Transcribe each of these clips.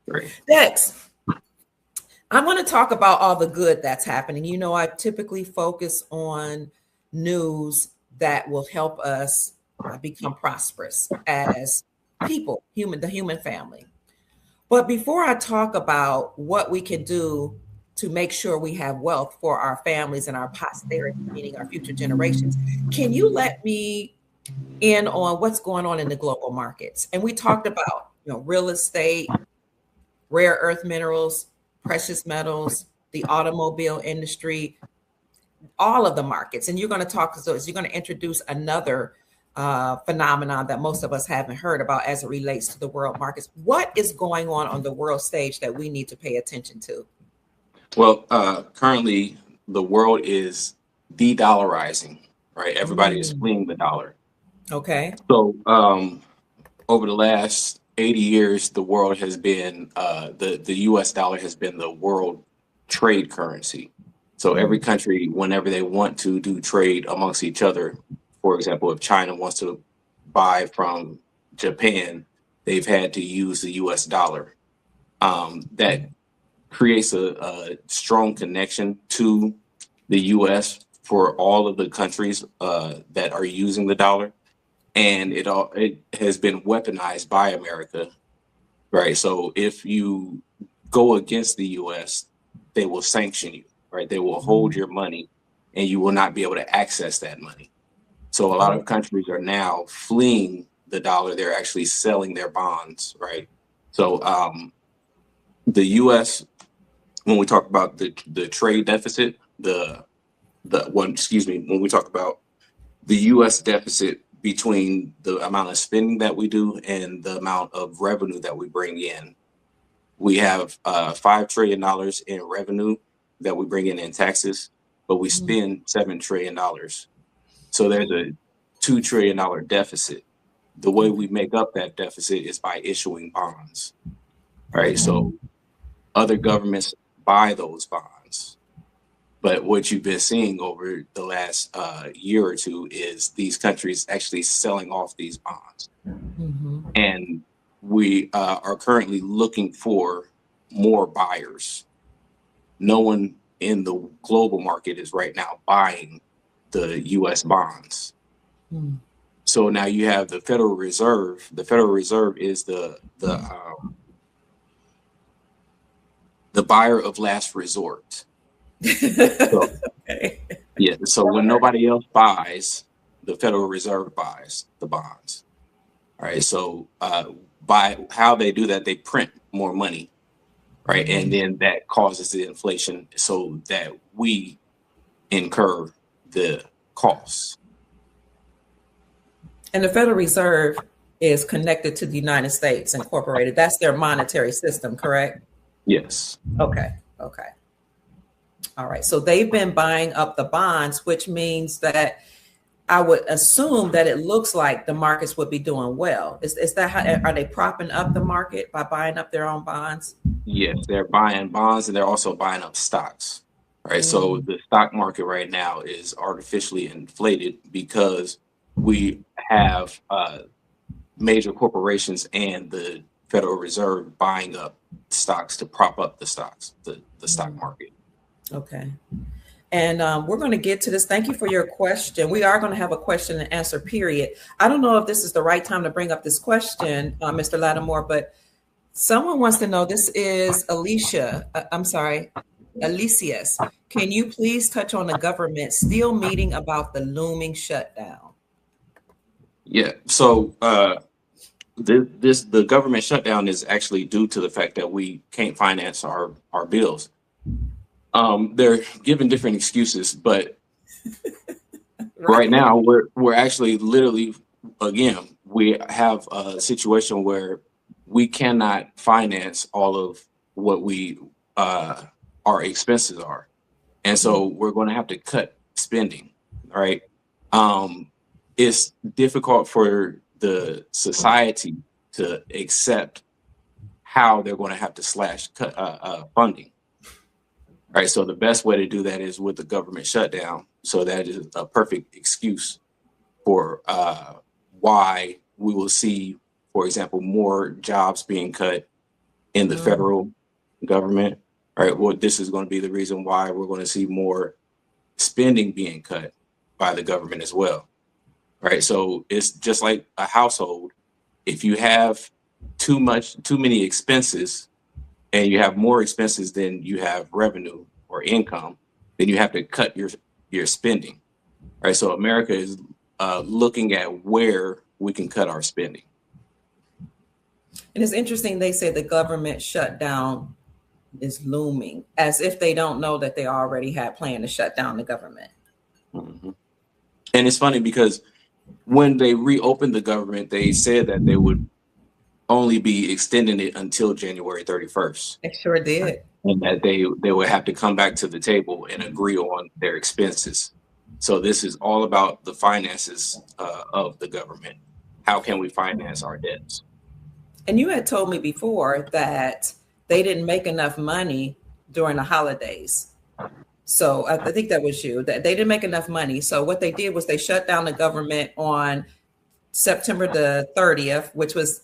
Right. Next, I want to talk about all the good that's happening. You know, I typically focus on news that will help us become prosperous as people, the human family. But before I talk about what we can do to make sure we have wealth for our families and our posterity, meaning our future generations, can you let me in on what's going on in the global markets? And we talked about, real estate, rare earth minerals, precious metals, the automobile industry, all of the markets. And you're going to talk, so you're going to introduce another phenomenon that most of us haven't heard about as it relates to the world markets. What is going on the world stage that we need to pay attention to? Well, currently the world is de-dollarizing, right? Everybody is Mm, fleeing the dollar. okay. So over the last 80 years, the world has been the U.S. dollar has been the world trade currency. So every Mm, country, whenever they want to do trade amongst each other, for example, if China wants to buy from Japan, they've had to use the U.S. dollar. That creates a strong connection to the U.S. for all of the countries that are using the dollar, and it has been weaponized by America, right? So if you go against the U.S., they will sanction you, right? They will hold mm, your money, and you will not be able to access that money. So a lot oh, of countries are now fleeing the dollar. They're actually selling their bonds, right? So the U.S., when we talk about the trade deficit, the one, excuse me, when we talk about the U.S. deficit between the amount of spending that we do and the amount of revenue that we bring in, we have $5 trillion in revenue that we bring in taxes, but we mm, spend $7 trillion. So there's a $2 trillion deficit. The way okay. we make up that deficit is by issuing bonds, right? Okay. So other governments buy those bonds. But what you've been seeing over the last year or two is these countries actually selling off these bonds. Mhm. And we are currently looking for more buyers. No one in the global market is right now buying the US bonds. Mm. So now you have the Federal Reserve. The Federal Reserve is the buyer of last resort. So Okay. yeah, so when nobody else buys, the Federal Reserve buys the bonds. All right. So by how they do that, they print more money, right? And Mm. then that causes the inflation so that we incur the costs. And the Federal Reserve is connected to the United States Incorporated. That's their monetary system, correct? Yes. Okay. Okay. All right. So they've been buying up the bonds, which means that I would assume that it looks like the markets would be doing well. Is that how are they propping up the market by buying up their own bonds? Yes. They're buying bonds and they're also buying up stocks. Right. So Mm, the stock market right now is artificially inflated because we have major corporations and the Federal Reserve buying up stocks to prop up the stock mm. market. Okay. And we're going to get to this. Thank you for your question. We are going to have a question and answer period. I don't know if this is the right time to bring up this question, Mr. Lattimore, but someone wants to know. This is Alicia. I'm sorry, Alicius. Can you please touch on the government still meeting about the looming shutdown? Yeah. So the government shutdown is actually due to the fact that we can't finance our bills. They're giving different excuses, but right Right. now we're actually literally, again, we have a situation where we cannot finance all of what we our expenses are, and Mm, so we're going to have to cut spending. Right. It's difficult for the society to accept how they're going to have to slash cut funding. Right. So the best way to do that is with the government shutdown. So that is a perfect excuse for why we will see, for example, more jobs being cut in the Mm. federal government, right? Well, this is going to be the reason why we're going to see more spending being cut by the government as well, right? So it's just like a household. If you have too many expenses, and you have more expenses than you have revenue or income, then you have to cut your spending, right? So America is looking at where we can cut our spending. And it's interesting, they say the government shutdown is looming, as if they don't know that they already had planned to shut down the government. Mm-hmm. And it's funny because when they reopened the government, they said that they would only be extending it until January 31st. It sure did. And that they would have to come back to the table and agree on their expenses. So this is all about the finances of the government. How can we finance our debts? And you had told me before that they didn't make enough money during the holidays. So I think that was you, that they didn't make enough money. So what they did was they shut down the government on September the 30th, which was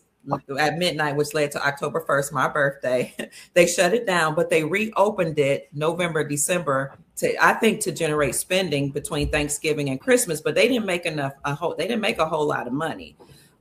at midnight, which led to October 1st, my birthday. They shut it down, but they reopened it November, December to, I think, to generate spending between Thanksgiving and Christmas, but they didn't make they didn't make a whole lot of money.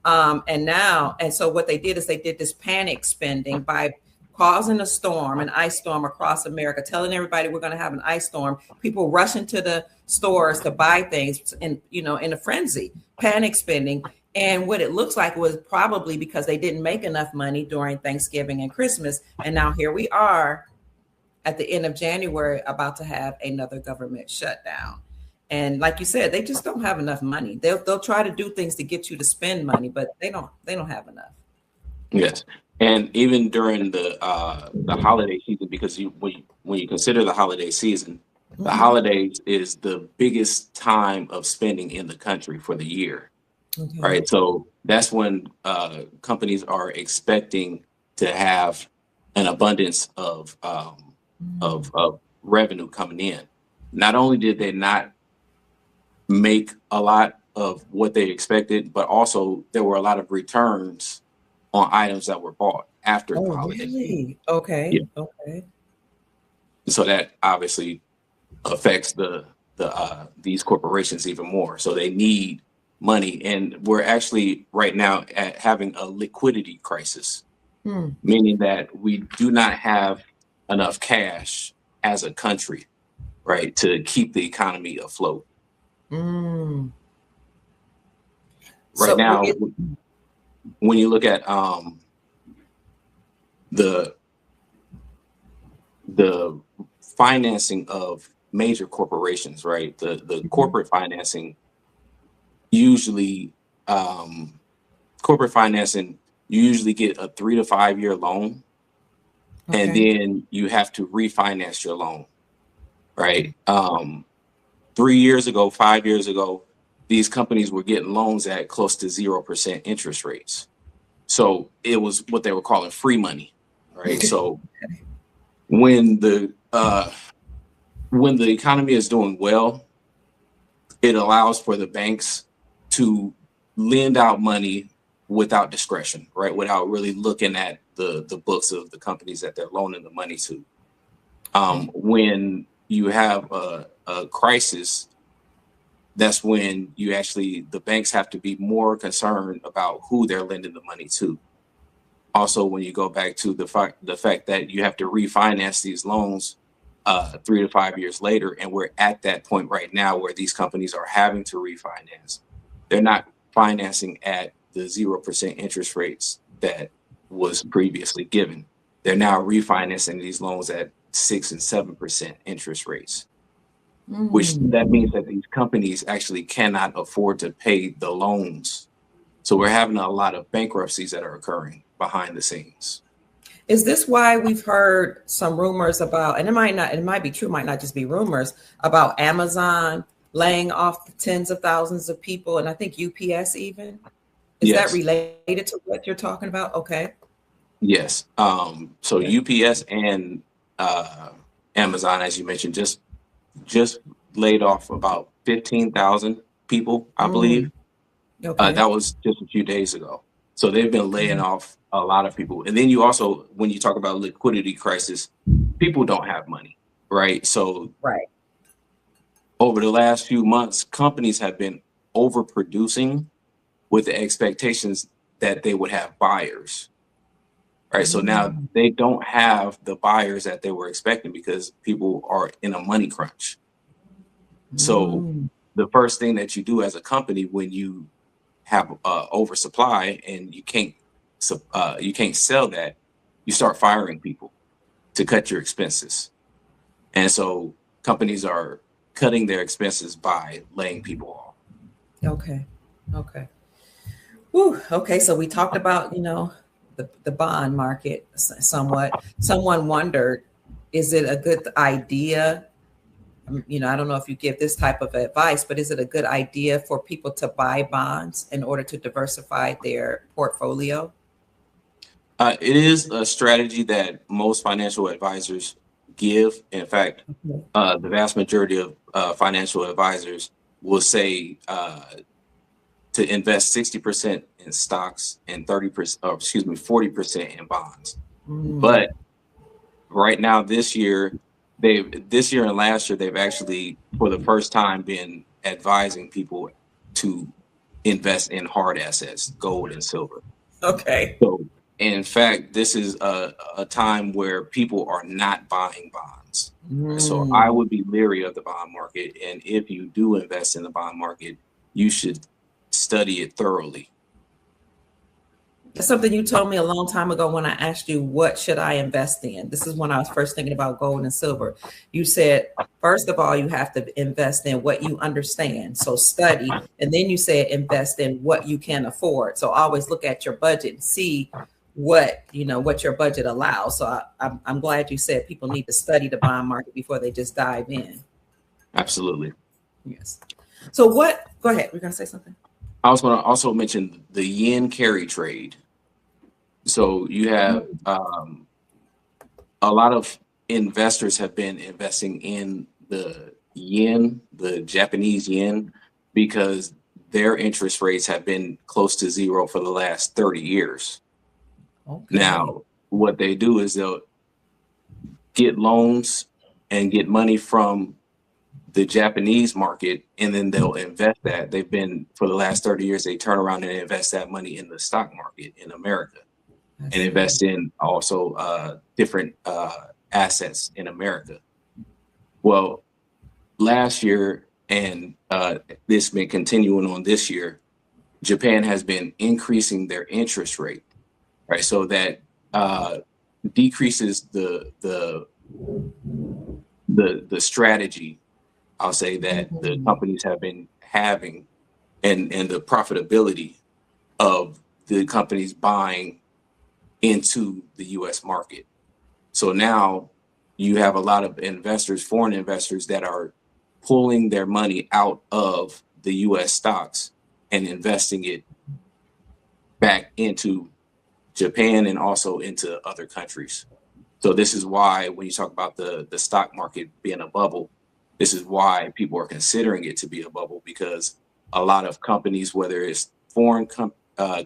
And so what they did is they did this panic spending by causing a storm, an ice storm across America, telling everybody we're going to have an ice storm. People rushing to the stores to buy things, in a frenzy, panic spending. And what it looks like was probably because they didn't make enough money during Thanksgiving and Christmas. And now here we are at the end of January about to have another government shutdown. And like you said, they just don't have enough money. They'll try to do things to get you to spend money, but they don't have enough. Yes, and even during the holiday season, because when you consider the holiday season, the Mhm. holidays is the biggest time of spending in the country for the year, Okay. right? So that's when companies are expecting to have an abundance Mm. of revenue coming in. Not only did they not make a lot of what they expected, but also there were a lot of returns on items that were bought after the Oh, holiday season. really? Yeah. Okay. Okay. So that obviously affects these corporations even more. So they need money, and we're actually right now at having a liquidity crisis, Hmm. meaning that we do not have enough cash as a country, right, to keep the economy afloat. Mm. Right So now, when you look at the the financing of major corporations, right? The Mhm. corporate financing usually um, corporate financing, you usually get a 3 to 5 year loan, and Okay. then you have to refinance your loan, right? 3 years ago, 5 years ago, these companies were getting loans at close to 0% interest rates. So it was what they were calling free money, right? So when the uh, when the economy is doing well, it allows for the banks to lend out money without discretion, right? Without really looking at the books of the companies that they're loaning the money to. When you have a crisis, that's when the banks have to be more concerned about who they're lending the money to. Also, when you go back to the fact that you have to refinance these loans 3 to 5 years later, and we're at that point right now where these companies are having to refinance. They're not financing at the 0% interest rates that was previously given. They're now refinancing these loans at 6 and 7% interest rates, which Mm. that means that these companies actually cannot afford to pay the loans. So we're having a lot of bankruptcies that are occurring behind the scenes. Is this why we've heard some rumors about, and it might be true, might not just be rumors, about Amazon laying off tens of thousands of people, and I think UPS even? Is that Yes, related to what you're talking about? Okay. yes. So Okay. UPS and uh, Amazon, as you mentioned, just laid off about 15,000 people, I believe. Mm. Okay. That was just a few days ago. So they've been laying Okay. off a lot of people. And then you also, when you talk about liquidity crisis, people don't have money, right? So Right. over the last few months, companies have been overproducing with the expectations that they would have buyers, right? So now Mm, they don't have the buyers that they were expecting because people are in a money crunch. So mm. the first thing that you do as a company when you have oversupply and you can't sell that, you start firing people to cut your expenses. And so companies are cutting their expenses by laying people off. Okay. Okay. Whew. Okay. So we talked about, the bond market somewhat. Someone wondered, is it a good idea? I don't know if you give this type of advice, but is it a good idea for people to buy bonds in order to diversify their portfolio? It is a strategy that most financial advisors give. In fact, Okay. the vast majority of financial advisors will say to invest 60% in stocks and 30%, or excuse me, 40% in bonds. Mm, But right now, this year and last year, they've actually, for the first time, been advising people to invest in hard assets, gold and silver. okay. So, in fact, this is a time where people are not buying bonds. So, I Mm. would be leery of the bond market. And if you do invest in the bond market, you should study it thoroughly. That's something you told me a long time ago when I asked you, what should I invest in? This is when I was first thinking about gold and silver. You said, first of all, you have to invest in what you understand. So study. And then you said, invest in what you can afford. So always look at your budget and see what your budget allows. So I'm glad you said people need to study the bond market before they just dive in. Absolutely. Yes. So go ahead. We're going to say something. I was going to also mention the yen carry trade. So, you have a lot of investors have been investing in the yen, the Japanese yen, because their interest rates have been close to zero for the last 30 years. Okay. Now, what they do is they'll get loans and get money from the Japanese market, and then they'll invest that. They've been, for the last 30 years, they turn around and invest that money in the stock market in America I and see. invest in also different assets in America. Well, last year, and this been continuing on this year, Japan has been increasing their interest rate, right? So that uh, decreases the strategy. I'll say that the Mhm. companies have been having, and the profitability of the companies buying into the U.S. market. So now you have a lot of investors, foreign investors, that are pulling their money out of the US stocks and investing it back into Japan and also into other countries. So this is why when you talk about the stock market being a bubble, this is why people are considering it to be a bubble, because a lot of companies, whether it's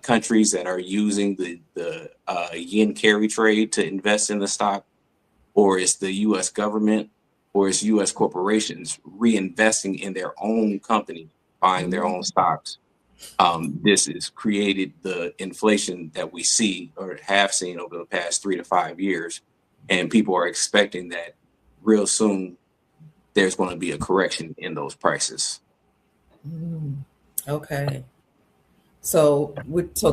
countries that are using the yen carry trade to invest in the stock, or it's the US government, or it's US corporations reinvesting in their own company, buying their own stocks. This has created the inflation that we see or have seen over the past 3 to 5 years. And people are expecting that real soon there's going to be a correction in those prices. Mm. Okay. So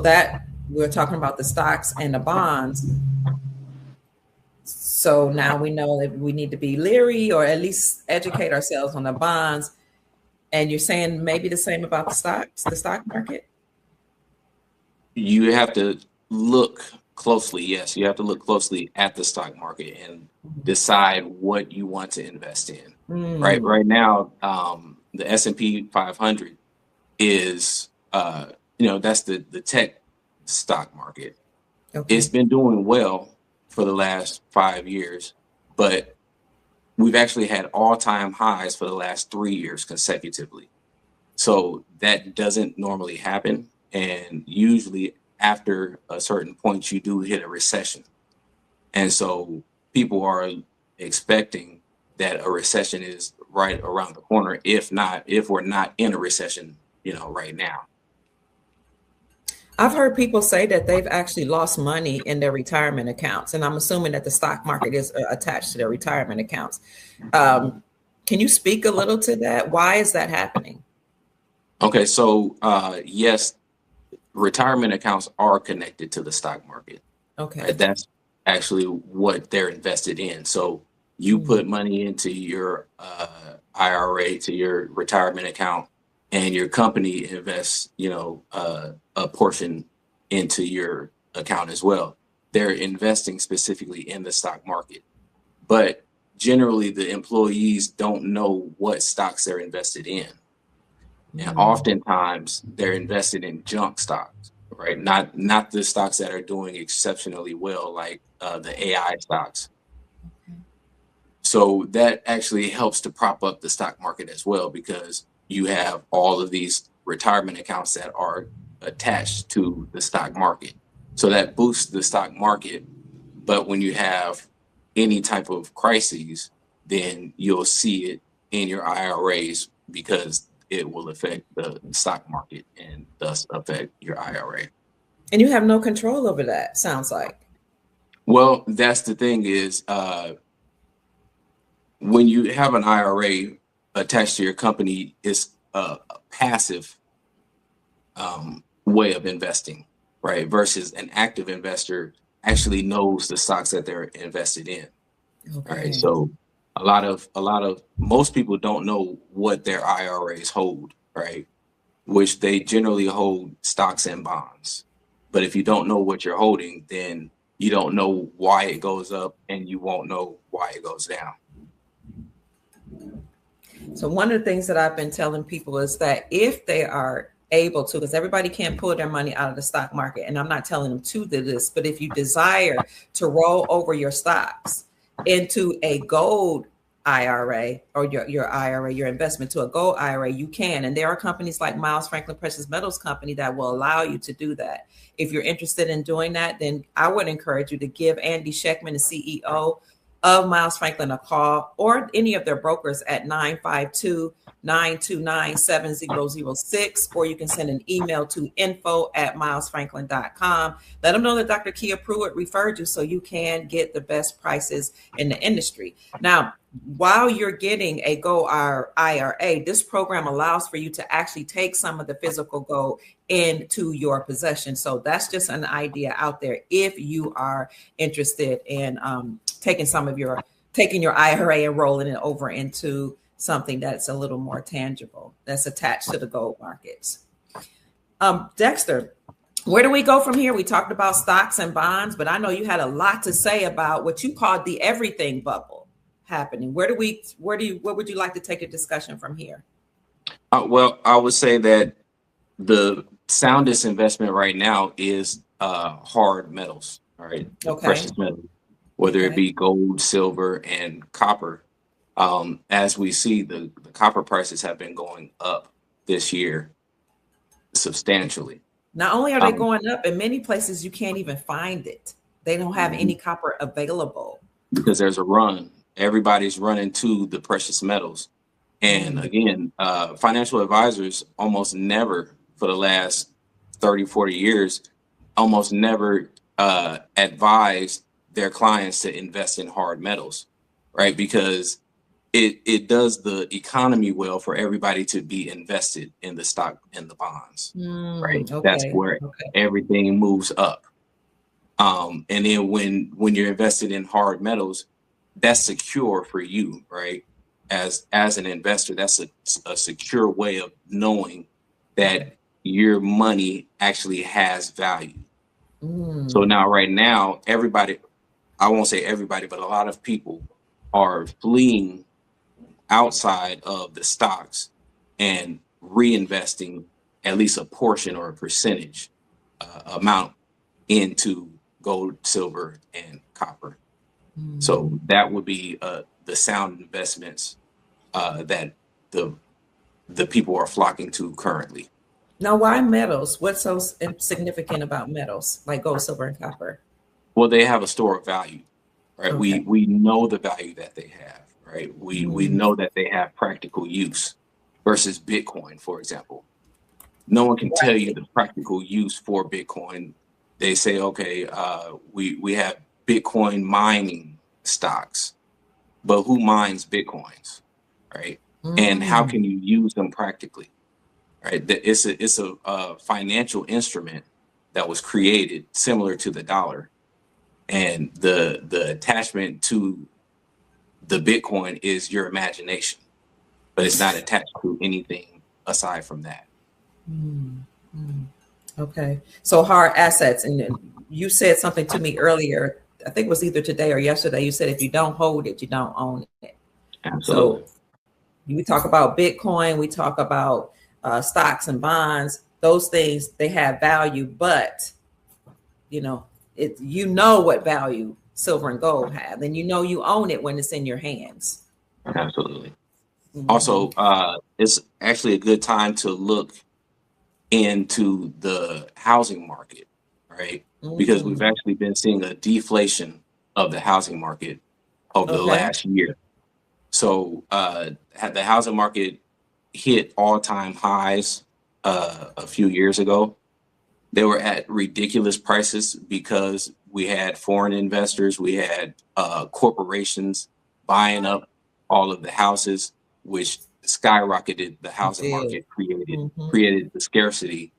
that we're talking about the stocks and the bonds. So now we know that we need to be leery or at least educate ourselves on the bonds. And you're saying maybe the same about the stock market? You have to look closely. Yes, you have to look closely at the stock market and decide what you want to invest in. Mm, Right now, the S&P 500 is, that's the tech stock market. It's okay. been doing well for the last 5 years, but we've actually had all-time highs for the last 3 years consecutively. So that doesn't normally happen. And usually after a certain point, you do hit a recession. And so people are expecting that a recession is right around the corner, if we're not in a recession, right now. I've heard people say that they've actually lost money in their retirement accounts, and I'm assuming that the stock market is attached to their retirement accounts. Can you speak a little to that? Why is that happening? Okay, so yes, retirement accounts are connected to the stock market. Okay. Right? That's actually what they're invested in. So you Mm. put money into your IRA, to your retirement account, and your company invests, a portion into your account as well. They're investing specifically in the stock market, but generally the employees don't know what stocks they're invested in. And Mm. oftentimes they're invested in junk stocks, right? Not the stocks that are doing exceptionally well, like the AI stocks. So that actually helps to prop up the stock market as well, because you have all of these retirement accounts that are attached to the stock market. So that boosts the stock market. But when you have any type of crises, then you'll see it in your IRAs, because it will affect the stock market and thus affect your IRA. And you have no control over that, sounds like. Well, that's the thing is, when you have an IRA attached to your company, it's a passive way of investing, right? Versus an active investor actually knows the stocks that they're invested in. All right. Okay. So a lot of most people don't know what their IRAs hold, right? Which they generally hold stocks and bonds. But if you don't know what you're holding, then you don't know why it goes up and you won't know why it goes down. So one of the things that I've been telling people is that if they are able to, because everybody can't pull their money out of the stock market, and I'm not telling them to do this, but if you desire to roll over your stocks into a gold IRA, or your IRA, your investment to a gold IRA, you can. And there are companies like Miles Franklin Precious Metals Company that will allow you to do that. If you're interested in doing that, then I would encourage you to give Andy Scheckman, the CEO of Miles Franklin, a call, or any of their brokers at 952-929-7006, or you can send an email to info@milesfranklin.com. Let them know that Dr. Kia Pruitt referred you, so you can get the best prices in the industry. Now, while you're getting a Go IRA, this program allows for you to actually take some of the physical gold into your possession. So that's just an idea out there if you are interested in taking your IRA and rolling it over into something that's a little more tangible, that's attached to the gold markets. Dexter, where do we go from here? We talked about stocks and bonds, but I know you had a lot to say about what you called the everything bubble happening. What would you like to take a discussion from here? Well, I would say that the soundest investment right now is hard metals, all right, the Okay. precious metals, whether it Okay. be gold, silver, and copper. As we see, the copper prices have been going up this year substantially. Not only are they Um, going up, in many places you can't even find it. They don't have any copper available. because there's a run. Everybody's running to the precious metals. And Mm. again, financial advisors almost never, for the last 30, 40 years, almost never advise their clients to invest in hard metals, right? Because it does the economy well for everybody to be invested in the stock and the bonds, right? That's Okay. where Okay. everything moves up. And then when you're invested in hard metals, that's secure for you, right? As an investor, that's a secure way of knowing that your money actually has value. So Mm. now, right now, everybody, I won't say everybody, but a lot of people are fleeing outside of the stocks and reinvesting at least a portion or a percentage amount into gold, silver, and copper. Mm. So that would be the sound investments that the people are flocking to currently. Now, why metals? What's so significant about metals like gold, silver, and copper? Well, they have a store of value, right? Okay. We know the value that they have, right? We Mm, know that they have practical use versus Bitcoin, for example. No one can tell you right. the practical use for Bitcoin. They say, okay, we have Bitcoin mining stocks, but who mines Bitcoins, right? And how Mm, can you use them practically, right? It's a financial instrument that was created similar to the dollar, and the attachment to the Bitcoin is your imagination, but it's not attached to anything aside from that. mm, mm. Okay. So hard assets. And then you said something to me earlier. I think it was either today or yesterday. You said if you don't hold it, you don't own it. So Absolutely. we talk about Bitcoin, we talk about stocks and bonds. Those things they have value, but you know what value silver and gold have, and you own it when it's in your hands. Absolutely. Hmm. Also, it's actually a good time to look into the housing market, right? Because we've Mm. actually been seeing a deflation of the housing market over the Okay. last year. So, had the housing market hit all-time highs a few years ago. They were at ridiculous prices because we had foreign investors, we had corporations buying up all of the houses, which skyrocketed the It housing did. market, created Hmm. created the scarcity,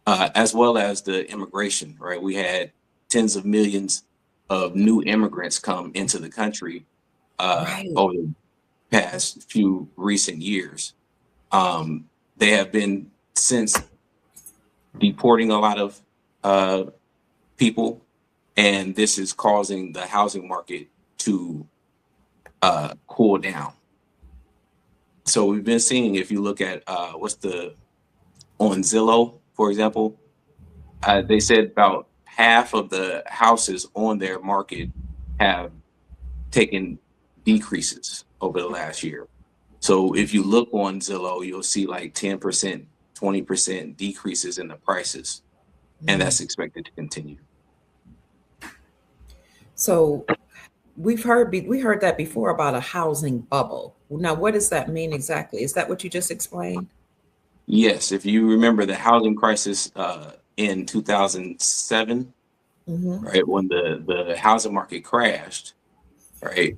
as well as the immigration. Right, we had tens of millions of new immigrants come into the country Right. over the past few recent years. Um, they have been since deporting a lot of uh, people, and this is causing the housing market to cool down. So we've been seeing, if you look at what's the on Zillow, for example, they said about half of the houses on their market have taken decreases over the last year. So if you look on Zillow, you'll see like 10%, 20% decreases in the prices, and Mm. that's expected to continue. So we heard that before about a housing bubble. Now, what does that mean exactly? Is that what you just explained? Yes, if you remember the housing crisis in 2007, Hmm. right, when the housing market crashed, right,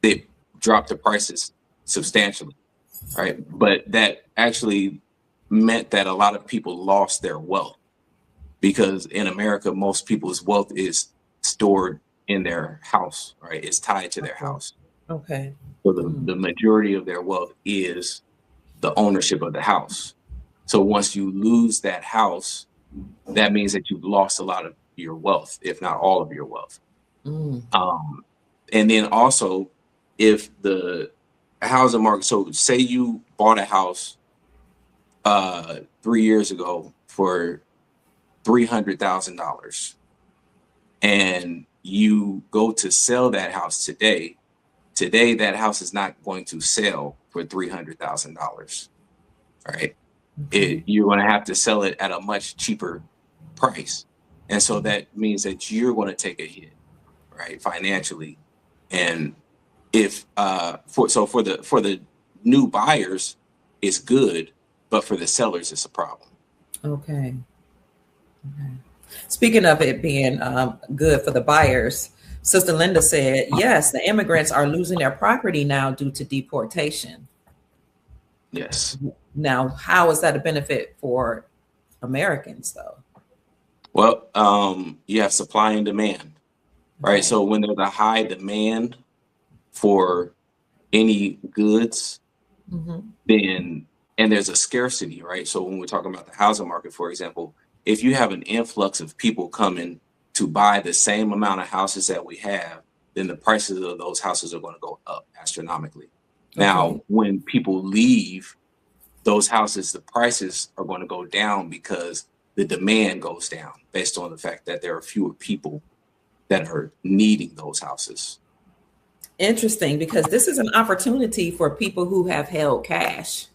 it dropped the prices substantially, right? But that actually meant that a lot of people lost their wealth because in America, most people's wealth is stored in their house, right? It's tied to their Okay. house. Okay. So Mm. the majority of their wealth is the ownership of the house. So once you lose that house, that means that you've lost a lot of your wealth, if not all of your wealth. Mm. Um, and then also, if the housing market, so say you bought a house 3 years ago for $300,000, and you go to sell that house today that house is not going to sell for $300,000, right? Okay. You're going to have to sell it at a much cheaper price. And so Mm. that means that you're going to take a hit, right, financially. And if for the new buyers, it's good, but for the sellers, it's a problem. Okay. Okay. Speaking of it being good for the buyers, Sister Linda said, yes, the immigrants are losing their property now due to deportation. Yes. Now, how is that a benefit for Americans, though? Well, you have supply and demand, right? Okay. So when there's a high demand for any goods, Hmm. then and there's a scarcity, right? So when we're talking about the housing market, for example, if you have an influx of people coming to buy the same amount of houses that we have, then the prices of those houses are going to go up astronomically. Okay. Now, when people leave those houses, the prices are going to go down because the demand goes down based on the fact that there are fewer people that are needing those houses. Interesting, because this is an opportunity for people who have held cash.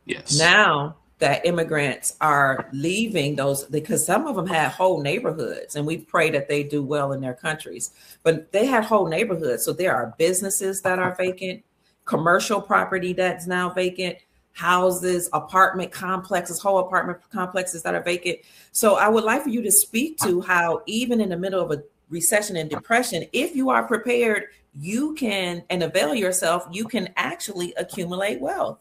Yes. Now, that immigrants are leaving those, because some of them had whole neighborhoods, and we pray that they do well in their countries, but they had whole neighborhoods. So there are businesses that are vacant, commercial property that's now vacant, houses, apartment complexes, whole apartment complexes that are vacant. So I would like for you to speak to how, even in the middle of a recession and depression, if you are prepared, you can, and avail yourself, you can actually accumulate wealth.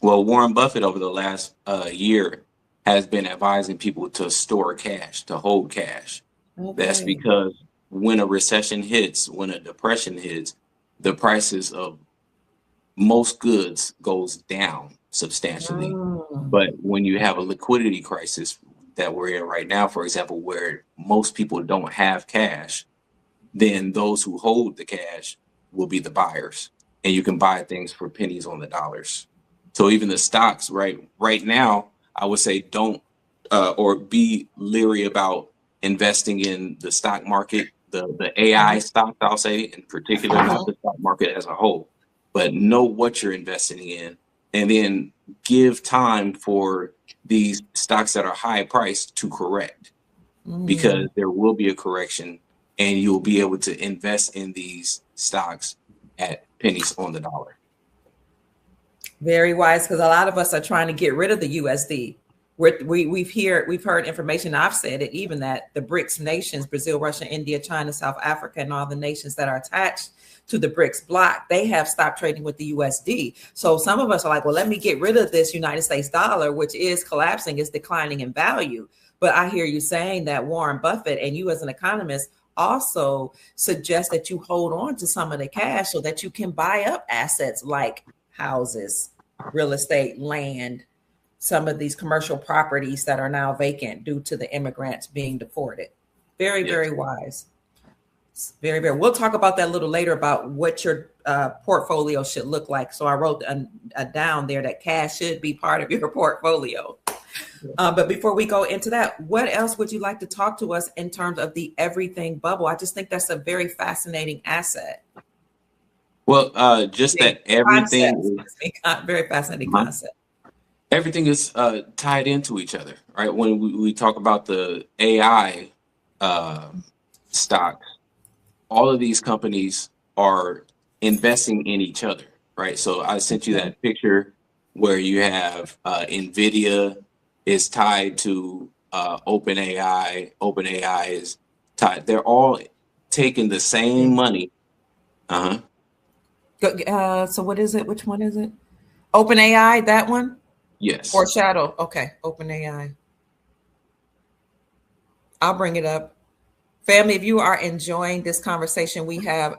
Well, Warren Buffett over the last year has been advising people to store cash, to hold cash. That's Okay. because when a recession hits, when a depression hits, the prices of most goods goes down substantially. Mm. But when you have a liquidity crisis that we're in right now, for example, where most people don't have cash, then those who hold the cash will be the buyers, and you can buy things for pennies on the dollars. So even the stocks, right now, I would say don't or be leery about investing in the stock market, the AI Mhm. stocks, I'll say in particular, not Mhm. the stock market as a whole, but know what you're investing in, and then give time for these stocks that are high priced to correct, because Mm. there will be a correction, and you'll be able to invest in these stocks at pennies on the dollar. Very wise, because a lot of us are trying to get rid of the USD. We've heard information. I've said it even, that the BRICS nations, Brazil, Russia, India, China, South Africa, and all the nations that are attached to the BRICS bloc, they have stopped trading with the USD. So some of us are like, well, let me get rid of this United States dollar, which is collapsing, is declining in value. But I hear you saying that Warren Buffett, and you as an economist, also suggest that you hold on to some of the cash so that you can buy up assets like houses, real estate, land, some of these commercial properties that are now vacant due to the immigrants being deported. Very, Yes. very wise. Very, very. We'll talk about that a little later, about what your portfolio should look like. So I wrote down there that cash should be part of your portfolio. But before we go into that, what else would you like to talk to us in terms of the everything bubble? I just think that's a very fascinating asset. Well, just that Concepts. everything Very fascinating is, concept. everything is tied into each other, right? When we talk about the AI uh, stocks, all of these companies are investing in each other, right? So I sent you Okay. that picture where you have NVIDIA is tied to OpenAI. OpenAI is tied. They're all taking the same money. Uh-huh. So what is it? Which one is it? Open AI, that one? Or Yes. Shadow? Okay, Open AI. I'll bring it up. Family, if you are enjoying this conversation, we have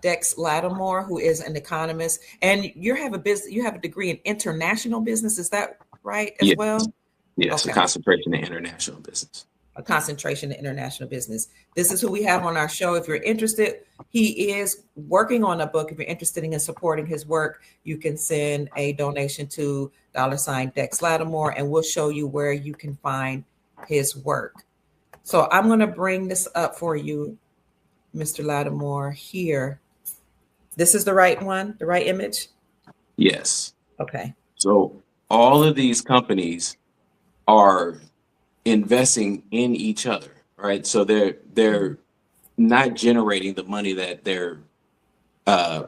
Dex Lattimore, who is an economist, and you have a business. You have a degree in international business. Is that right as Yes. well? Yes. A Okay, concentration in international business. a concentration in international business. This is who we have on our show. If you're interested, he is working on a book. If you're interested in supporting his work, you can send a donation to $Dex Lattimore, and we'll show you where you can find his work. So I'm going to bring this up for you, Mr. Lattimore, here. This is the right one, the right image? Yes. Okay. So all of these companies are investing in each other, right? So they're not generating the money that they're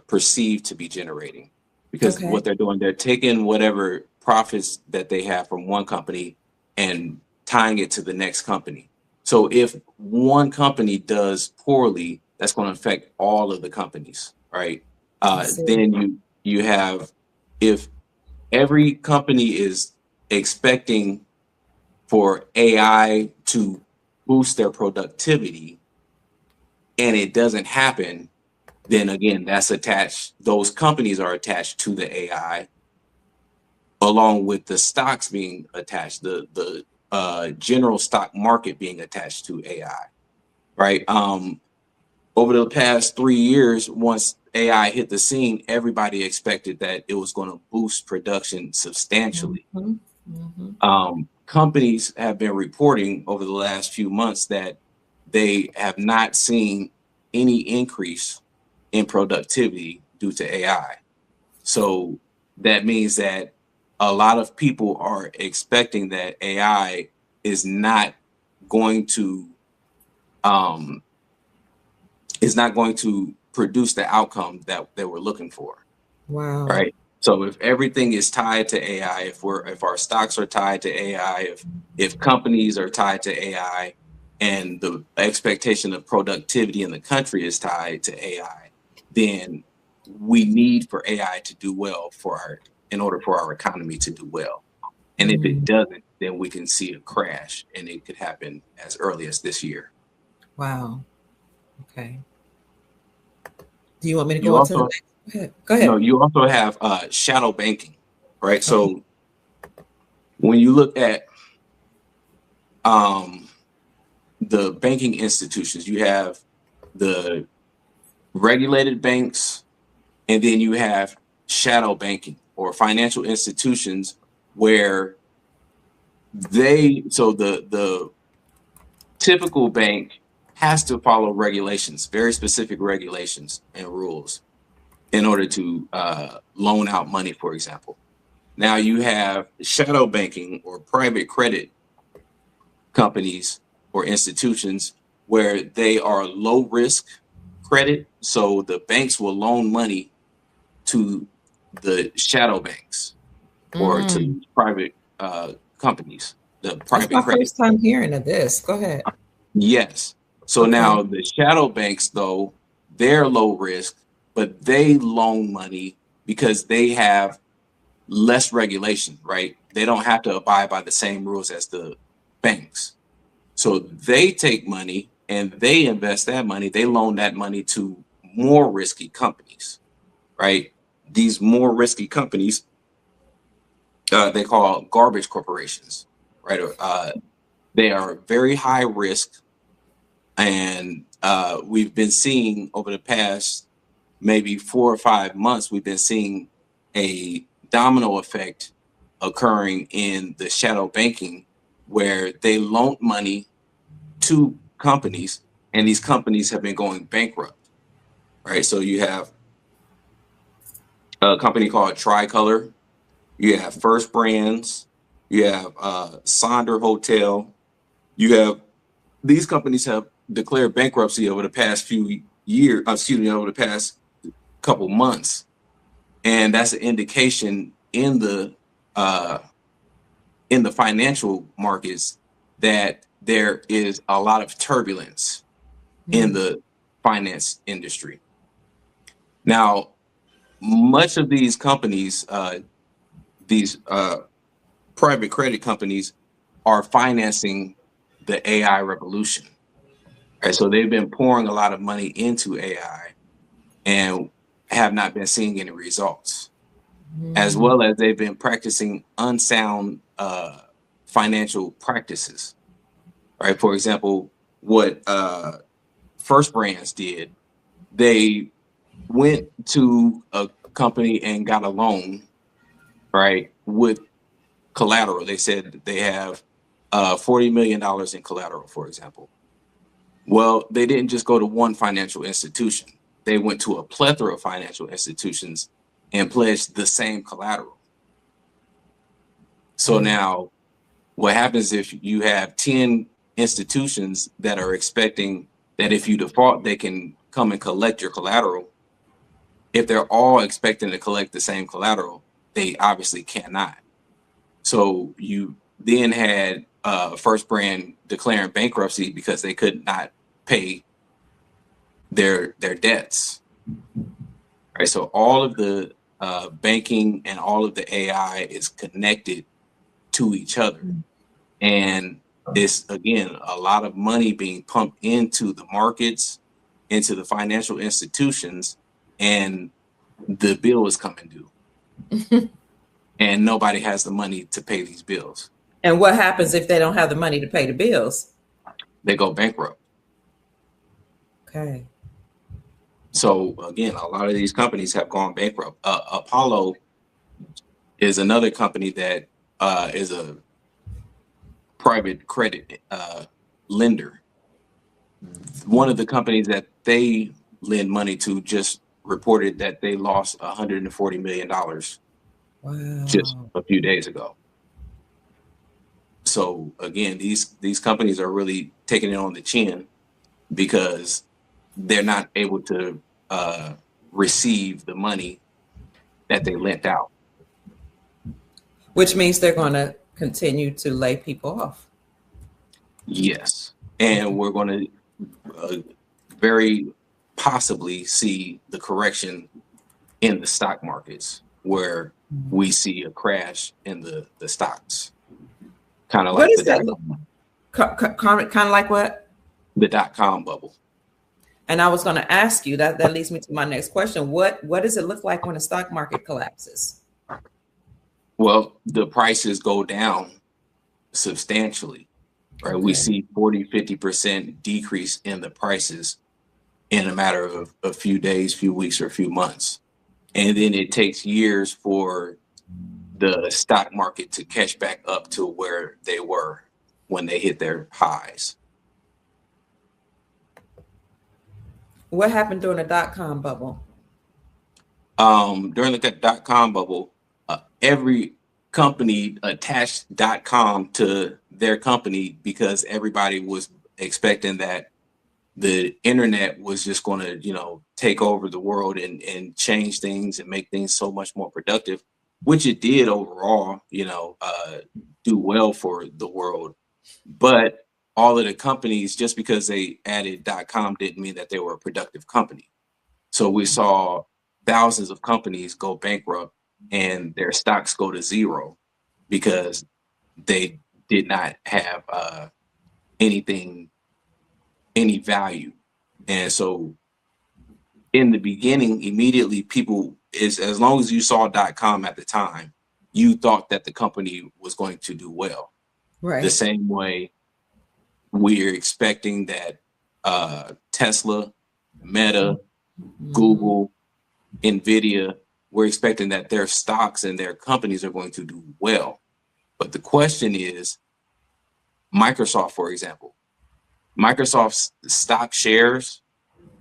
perceived to be generating, because Okay. what they're doing, they're taking whatever profits that they have from one company and tying it to the next company. So if one company does poorly, that's going to affect all of the companies, right? I see. Then you have, if every company is expecting for AI to boost their productivity and it doesn't happen, then again, that's attached, those companies are attached to the AI, along with the stocks being attached, the general stock market being attached to AI, right? Over the past 3 years, once AI hit the scene, everybody expected that it was going to boost production substantially. Mhm. Mhm. Companies have been reporting over the last few months that they have not seen any increase in productivity due to AI. So that means that a lot of people are expecting that AI is not going to um, produce the outcome that they were looking for, Wow. right? So if everything is tied to AI, if our stocks are tied to AI, if companies are tied to AI, and the expectation of productivity in the country is tied to AI, then we need for AI to do well in order for our economy to do well. And if it Mm, doesn't, then we can see a crash, and it could happen as early as this year. wow. Okay. Do you want me to You go into the also next? Go ahead. Go No, ahead. you also have shadow banking, right? Okay. So when you look at um, the banking institutions, you have the regulated banks, and then you have shadow banking or financial institutions where the typical bank has to follow regulations, very specific regulations and rules in order to loan out money, for example. Now you have shadow banking or private credit companies or institutions where they are low risk credit. So the banks will loan money to the shadow banks or Mm, to private companies, the that's private my credit. first time hearing of this. Go ahead. Yes. So Okay. now the shadow banks, though, they're low risk, but they loan money because they have less regulation, right? They don't have to abide by the same rules as the banks. So they take money and they invest that money. They loan that money to more risky companies, right? These more risky companies, they call garbage corporations, right? They are very high risk, and we've been seeing over the past maybe 4 or 5 months, we've been seeing a domino effect occurring in the shadow banking where they loan money to companies, and these companies have been going bankrupt, right? So you have a company called Tricolor, you have First Brands, you have Sonder Hotel, you have these companies have declared bankruptcy over the past few years, over the past couple months, and that's an indication uh, in the financial markets that there is a lot of turbulence in Mm, the finance industry. Now, much of these companies, these private credit companies, are financing the AI revolution. Right? So they've been pouring a lot of money into AI and have not been seeing any results, as mm, well as they've been practicing unsound financial practices. Right? For example, what First Brands did, they went to a company and got a loan, right, with collateral. They said they have $40 million in collateral, for example. Well, they didn't just go to one financial institution. They went to a plethora of financial institutions and pledged the same collateral. So mm, now what happens if you have 10 institutions that are expecting that if you default, they can come and collect your collateral? If they're all expecting to collect the same collateral, they obviously cannot. So you then had First Brand declaring bankruptcy because they could not pay their debts. Right. So all of the banking and all of the AI is connected to each other, mm. and it's again a lot of money being pumped into the markets, into the financial institutions, and the bill is coming due, and nobody has the money to pay these bills. And what happens if they don't have the money to pay the bills? They go bankrupt. Okay. So again, a lot of these companies have gone bankrupt. Apollo is another company that is a private credit lender. One of the companies that they lend money to just reported that they lost $140 million just Wow. a few days ago. So again, these companies are really taking it on the chin because they're not able to uh, receive the money that they lent out. Which means they're going to continue to lay people off. Yes, and Okay. we're going to very possibly see the correction in the stock markets where we see a crash in the stocks, kind of What like is that? Kind of like what? the dot com bubble. And I was going to ask you that. That leads me to my next question. What does it look like when the stock market collapses? Well, the prices go down substantially, right? We Okay. see 40-50% decrease in the prices in a matter of a few days, few weeks, or a few months. And then it takes years for the stock market to catch back up to where they were when they hit their highs. What happened during the dot-com bubble? During the dot-com bubble, every company attached .com to their company because everybody was expecting that the internet was just going to, take over the world and change things and make things so much more productive, which it did overall, do well for the world. But all of the companies, just because they added .com didn't mean that they were a productive company. So we saw thousands of companies go bankrupt and their stocks go to zero because they did not have anything, any value. And so in the beginning, immediately people is as long as you saw .com at the time, you thought that the company was going to do well. The Right. same way we're expecting that Tesla, Meta, Mhm. Google, Nvidia, we're expecting that their stocks and their companies are going to do well. But the question is, Microsoft, for example, Microsoft's stock shares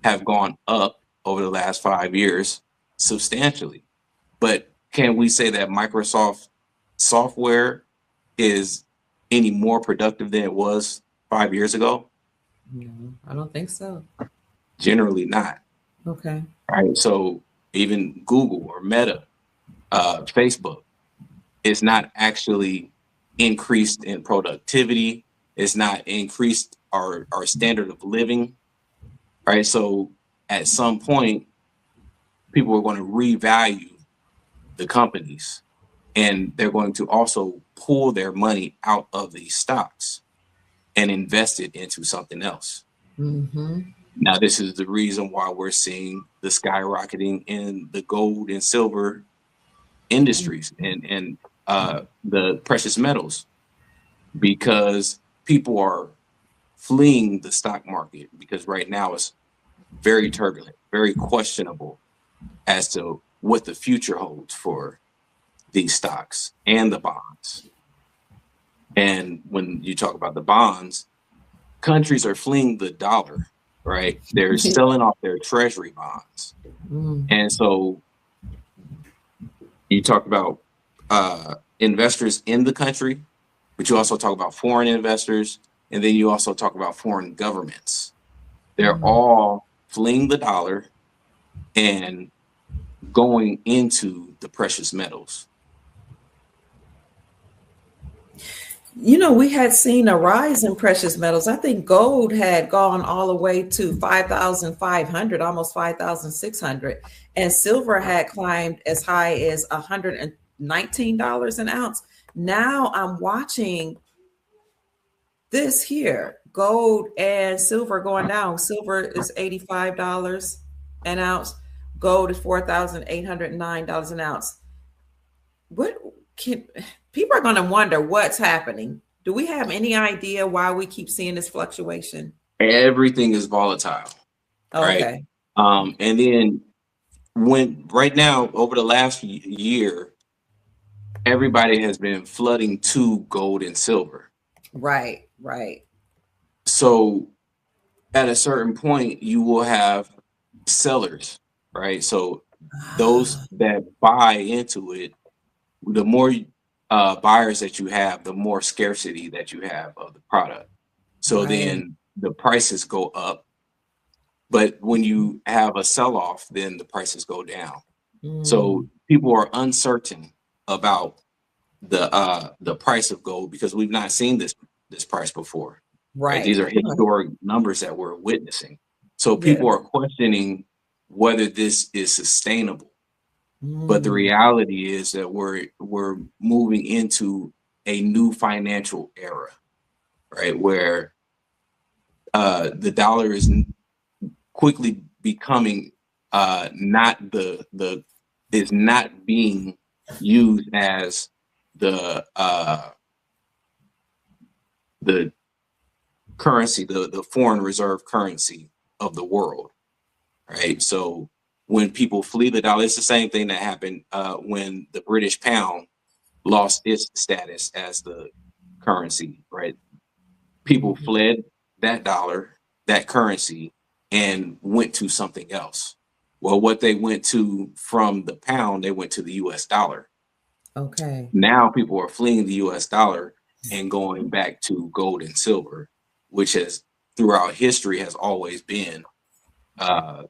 have gone up over the last 5 years substantially. But can we say that Microsoft software is any more productive than it was 5 years ago? No, I don't think so. Generally not. Okay. Right. So even Google or Meta, Facebook, is not actually increased in productivity. It's not increased our standard of living. Right. So at some point, people are going to revalue the companies and they're going to also pull their money out of these stocks and invest it into something else. Mm-hmm. Now, this is the reason why we're seeing the skyrocketing in the gold and silver industries and the precious metals because people are fleeing the stock market because right now it's very turbulent, very questionable as to what the future holds for these stocks and the bonds. And when you talk about the bonds, countries are fleeing the dollar, right? They're selling off their treasury bonds. Mm. And so you talk about investors in the country, but you also talk about foreign investors, and then you also talk about foreign governments. They're Mm. all fleeing the dollar and going into the precious metals. We had seen a rise in precious metals. I think gold had gone all the way to 5,500, almost 5,600, and silver had climbed as high as $119 an ounce. Now I'm watching this here, gold and silver going down. Silver is $85 an ounce. Gold is $4,809 an ounce. What can people are going to wonder what's happening? Do we have any idea why we keep seeing this fluctuation? Everything is volatile, right? Okay. And then when right now over the last year, everybody has been flooding to gold and silver. Right, right. So at a certain point, you will have sellers, right? So those Ah, that buy into it the more buyers that you have, the more scarcity that you have of the product. So Right. then the prices go up. But when you have a sell off, then the prices go down. So Mm, people are uncertain about the price of gold because we've not seen this price before. Right? right. These are historic numbers that we're witnessing. So people Yes. are questioning whether this is sustainable. But the Mm, reality is that we're moving into a new financial era, right? Where the dollar is quickly becoming not the is not being used as the currency, the foreign reserve currency of the world, right? So when people flee the dollar, it's the same thing that happened when the British pound lost its status as the currency, right? People mhm. fled that dollar, that currency, and went to something else. Well, what they went to from the pound, they went to the US dollar. Okay. Now people are fleeing the US dollar and going back to gold and silver, which has throughout history has always been uh,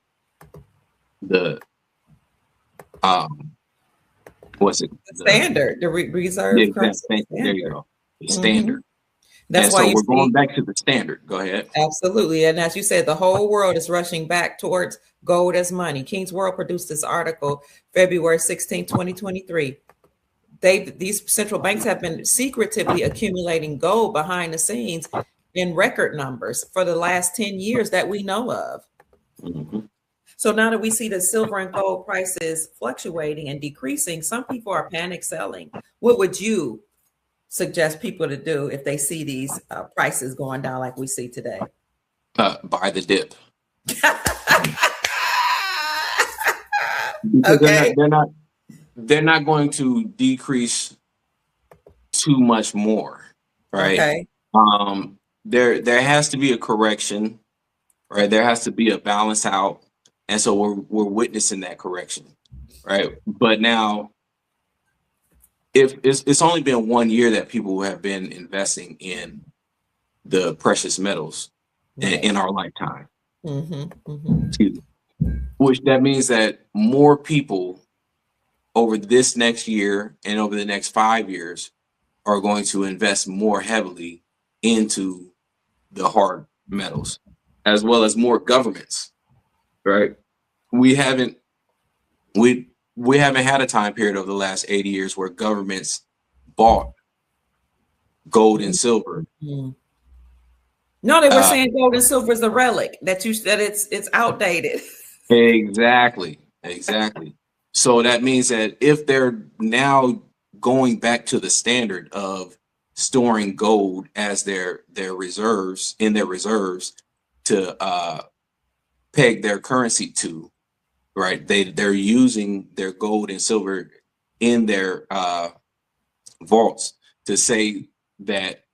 the um, what's it The the standard, the yeah, reserve exact currency there you standard. go, the Hmm. standard. That's And why so you we're going see, back to the standard. Go ahead. absolutely. And as you said, the whole world is rushing back towards gold as money. King's World produced this article February 16, 2023. These central banks have been secretively accumulating gold behind the scenes in record numbers for the last 10 years that we know of. Mhm. So now that we see the silver and gold prices fluctuating and decreasing, some people are panic selling. What would you suggest people to do if they see these prices going down like we see today? Buy the dip because Okay. they're not going to decrease too much more, right? Okay. There has to be a correction, right? There has to be a balance out, and so we're witnessing that correction, right? But now, if it's only been 1 year that people have been investing in the precious metals Right. in our lifetime, Mm-hmm. Mm-hmm. excuse me, which that means that more people over this next year and over the next 5 years are going to invest more heavily into the hard metals, as well as more governments. Right? We haven't we we haven't had a time period over the last 80 years where governments bought gold and silver. Mm-hmm. No, they were Uh, saying gold and silver is a relic that it's outdated. exactly, exactly. So that means that if they're now going back to the standard of storing gold as their reserves in their reserves to peg their currency to, right? They're using their gold and silver in their vaults to say that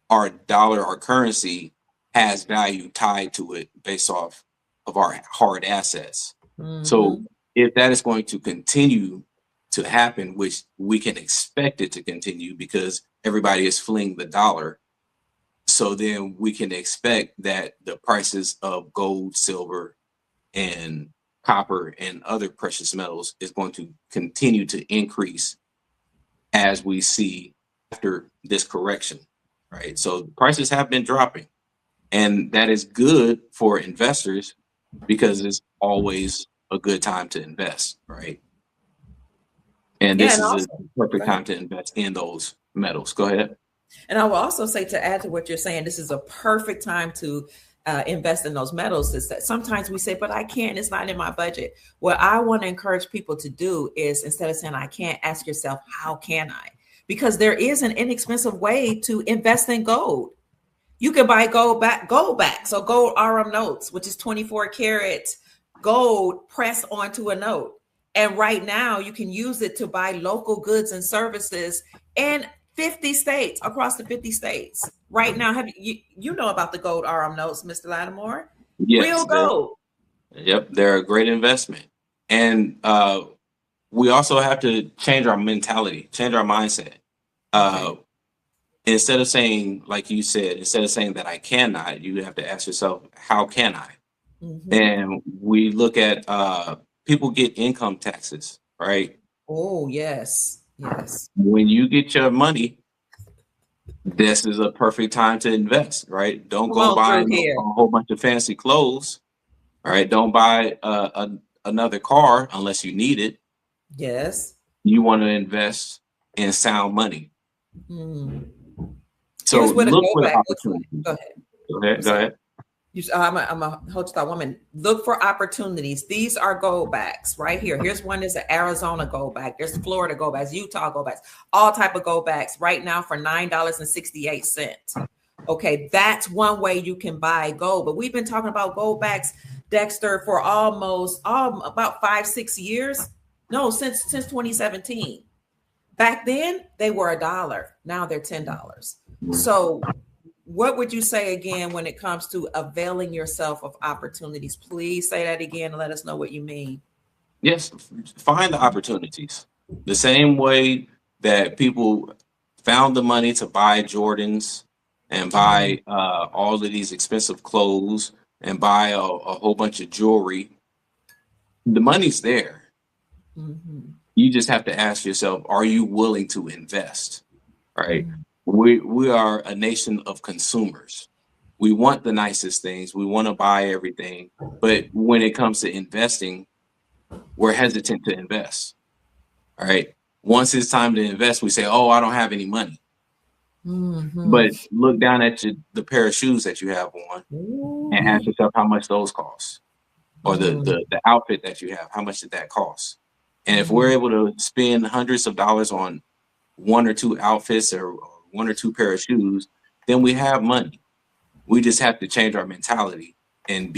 our dollar, our currency, has value tied to it based off of our hard assets. So Mm-hmm. if that is going to continue to happen, which we can expect it to continue because everybody is fleeing the dollar, so then we can expect that the prices of gold, silver, and copper and other precious metals is going to continue to increase as we see after this correction, right? So prices have been dropping, and that is good for investors because it's always a good time to invest, right? And Yeah, this and is a also, go perfect ahead. time to invest in those metals. Go ahead. And I will also say to add to what you're saying, this is a perfect time to invest in those metals. Is that sometimes we say, but I can't, it's not in my budget. What I want to encourage people to do is instead of saying, I can't, ask yourself, how can I? Because there is an inexpensive way to invest in gold. You can buy gold back. So gold RM notes, which is 24 karat gold pressed onto a note. And right now you can use it to buy local goods and services in 50 states, across the 50 states. Right now, you know about the gold RM notes, Mr. Lattimore? Yes, Real gold. they're a great investment. And we also have to change our mentality, change our mindset. Okay. Uh, Instead of saying, like you said, instead of saying that I cannot, you have to ask yourself, how can I? Mm-hmm. And we look at people get income taxes, right? Oh, yes. Yes. When you get your money, this is a perfect time to invest, right? Don't Come go on buy through a here. whole bunch of fancy clothes, all right? Don't buy another car unless you need it. Yes. You want to invest in sound money. Mm. So Here's where the look go for the back looks like. opportunities. Go ahead. Go ahead. I'm Go sorry. ahead. I'm a hold thought woman. Look for opportunities. These are go backs right here. Here's one is an Arizona go back. There's Florida go backs, Utah go backs, all type of go backs right now for $9.68. Okay, that's one way you can buy gold. But we've been talking about gold backs, Dexter, for almost about 5-6 years. No, since 2017. Back then they were $1. Now they're $10. So what would you say again when it comes to availing yourself of opportunities? Please say that again and let us know what you mean. Yes, find the opportunities. The same way that people found the money to buy Jordans and Mm, buy all of these expensive clothes and buy a whole bunch of jewelry, the money's there. mhm, You just have to ask yourself, are you willing to invest? Right? mm, We are a nation of consumers. We want the nicest things. We want to buy everything. But when it comes to investing, we're hesitant to invest. All right. Once it's time to invest, we say, "Oh, I don't have any money." mhm. But look down at the pair of shoes that you have on and ask Ooh-wee. yourself how much those cost, or Mm, the outfit that you have, how much did that cost? And if we're mm, able to spend hundreds of dollars on one or two outfits or one or two pair of shoes, then we have money. We just have to change our mentality and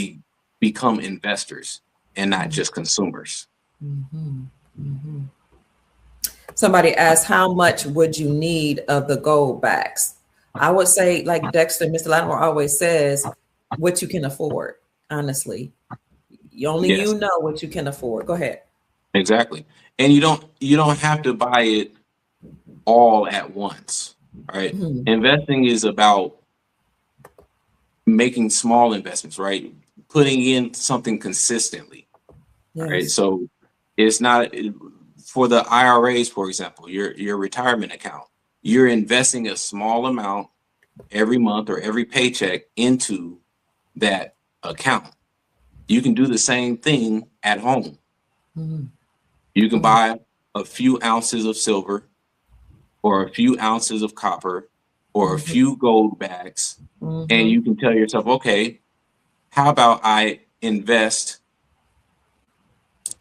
become investors and not mm, just consumers. mhm, mhm. Somebody asked, how much would you need of the gold backs? I would say, like Dexter, Mr. Lattimore always says, what you can afford, honestly. Only Yes, you know what you can afford. Go ahead. exactly. And you don't have to buy it all at once, right? Mhm. Investing is about making small investments, right? Putting in something consistently, right? Yes. So it's not for the IRAs, for example, your retirement account. You're investing a small amount every month or every paycheck into that account. You can do the same thing at home. Mhm. You can Come on. buy a few ounces of silver or a few ounces of copper or a Mhm. few gold bags, and Mhm. you can tell yourself, okay, how about I invest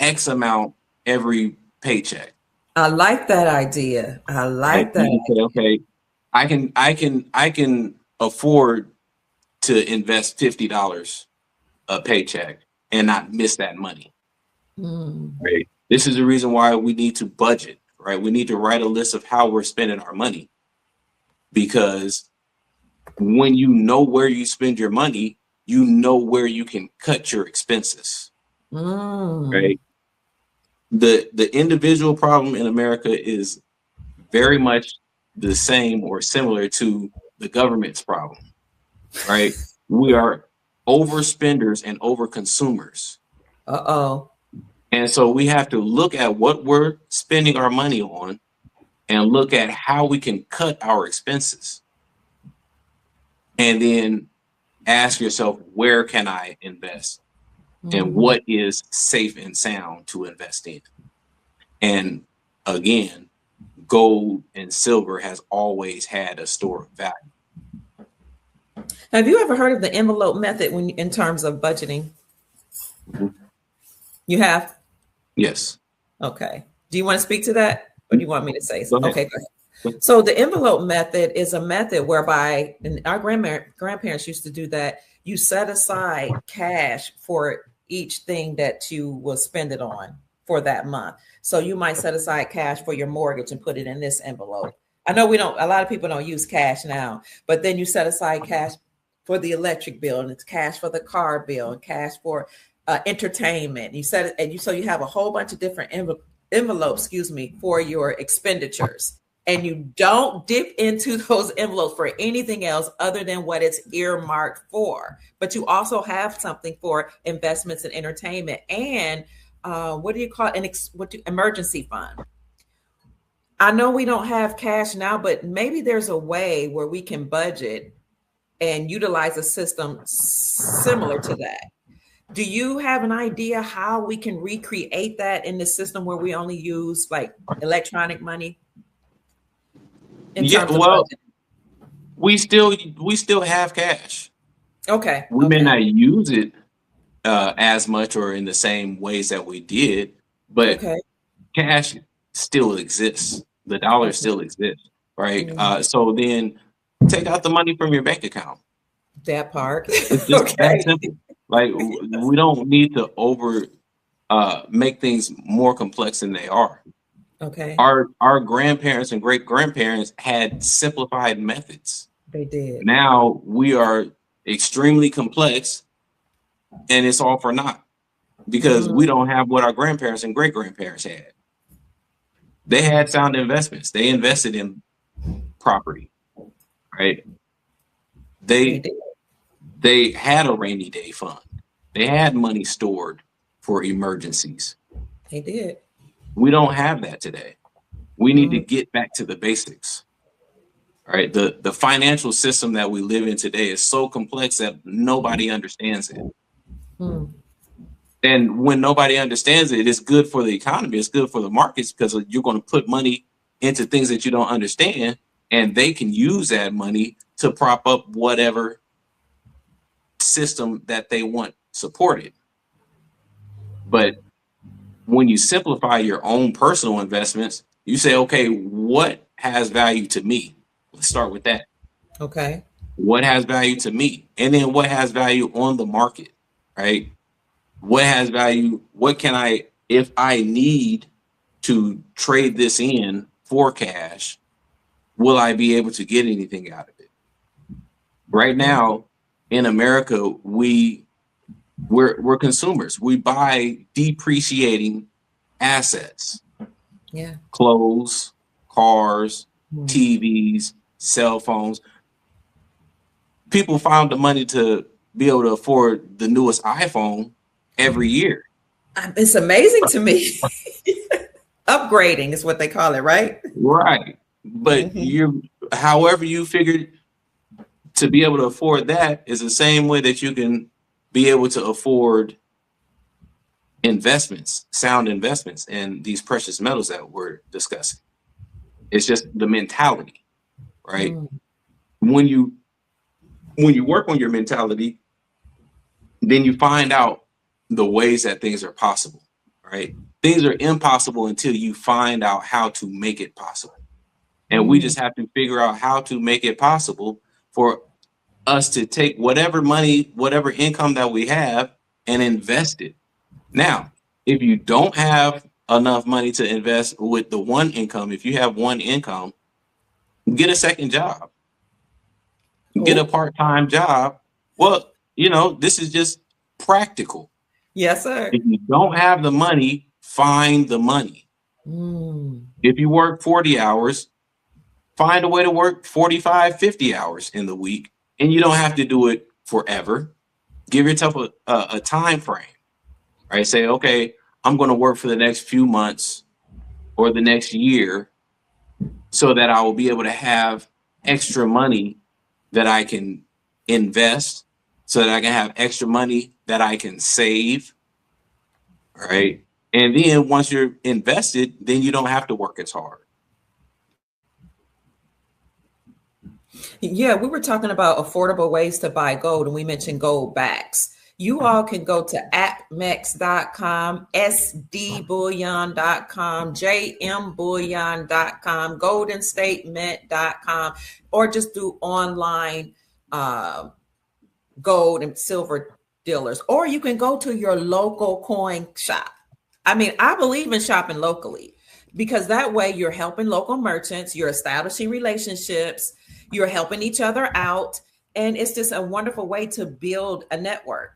X amount every paycheck, I like that idea. I right? like that You can say, idea. okay, I can afford to invest $50 a paycheck and not miss that money, Mm. right? This is the reason why we need to budget, right? We need to write a list of how we're spending our money because when you know where you spend your money, you know where you can cut your expenses, Mm. right? The individual problem in America is very much the same or similar to the government's problem, right? We are overspenders and overconsumers. Uh-oh. And so we have to look at what we're spending our money on and look at how we can cut our expenses. And then ask yourself, where can I invest? And Mhm. what is safe and sound to invest in? And again, gold and silver has always had a store of value. Have you ever heard of the envelope method when in terms of budgeting? Mhm. You have? Yes. Okay. Do you want to speak to that? Or do you want me to say? Go ahead. Okay, go ahead. So the envelope method is a method whereby, and our grandparents used to do that. You set aside cash for each thing that you will spend it on for that month. So you might set aside cash for your mortgage and put it in this envelope. I know we don't, a lot of people don't use cash now, but then you set aside cash for the electric bill and it's cash for the car bill and cash for entertainment. You set it, and you so you have a whole bunch of different envelope, excuse me, for your expenditures. And you don't dip into those envelopes for anything else other than what it's earmarked for. But you also have something for investments and entertainment and what do you call it? Emergency fund. I know we don't have cash now, but maybe there's a way where we can budget and utilize a system similar to that. Do you have an idea how we can recreate that in the system where we only use like electronic money in Yeah, terms of well, budget? we still have cash. Okay. We may Okay. not use it as much or in the same ways that we did, but Okay. cash still exists. The dollar Okay. still exists, right? Mm, So then take out the money from your bank account. that part. It's just that Okay. simple. Like we don't need to over make things more complex than they are. Okay. Our grandparents and great grandparents had simplified methods. They did. Now we are extremely complex, and it's all for naught because we Mm, don't have what our grandparents and great grandparents had. They had sound investments. They invested in property, right? they They did. they had a rainy day fund. They had money stored for emergencies. They did. We don't have that today. We need to Mm, get back to the basics. Right? The financial system that we live in today is so complex that nobody understands it. mm, And when nobody understands it, it's good for the economy. It's good for the markets because you're going to put money into things that you don't understand, and they can use that money to prop up whatever system that they want supported. But when you simplify your own personal investments, you say, okay, what has value to me? Let's start with that. okay. What has value to me? And then what has value on the market, right? What has value? What can I, if I need to trade this in for cash, will I be able to get anything out of it? Right Mm, now in America, we're consumers. We buy depreciating assets, yeah. clothes, cars, Mm. TVs, cell phones. People found the money to be able to afford the newest iPhone every year. It's amazing to me. Upgrading is what they call it, right? Right. But Hmm. however you figured to be able to afford that is the same way that you can be able to afford investments, sound investments in these precious metals that we're discussing. It's just the mentality, right? Mm, When you when you work on your mentality, then you find out the ways that things are possible, right? Things are impossible until you find out how to make it possible. And we mm, just have to figure out how to make it possible for us to take whatever money, whatever income that we have and invest it. Now, if you don't have enough money to invest with the one income, if you have one income, get a second job, get a oh, part-time job. Well, this is just practical. yes, sir. If you don't have the money, find the money. Mm, If you work 40 hours, find a way to work 45, 50 hours in the week, and you don't have to do it forever. Give yourself a time frame, right? Say, okay, I'm going to work for the next few months or the next year so that I will be able to have extra money that I can invest, so that I can have extra money that I can save, right? And then once you're invested, then you don't have to work as hard. yeah, we were talking about affordable ways to buy gold, and we mentioned gold backs. You all can go to appmex.com, sdbullion.com, jmbullion.com, goldenstatement.com, or just do online uh, gold and silver dealers, or you can go to your local coin shop. I mean, I believe in shopping locally because that way you're helping local merchants, you're establishing relationships, you're helping each other out, and it's just a wonderful way to build a network.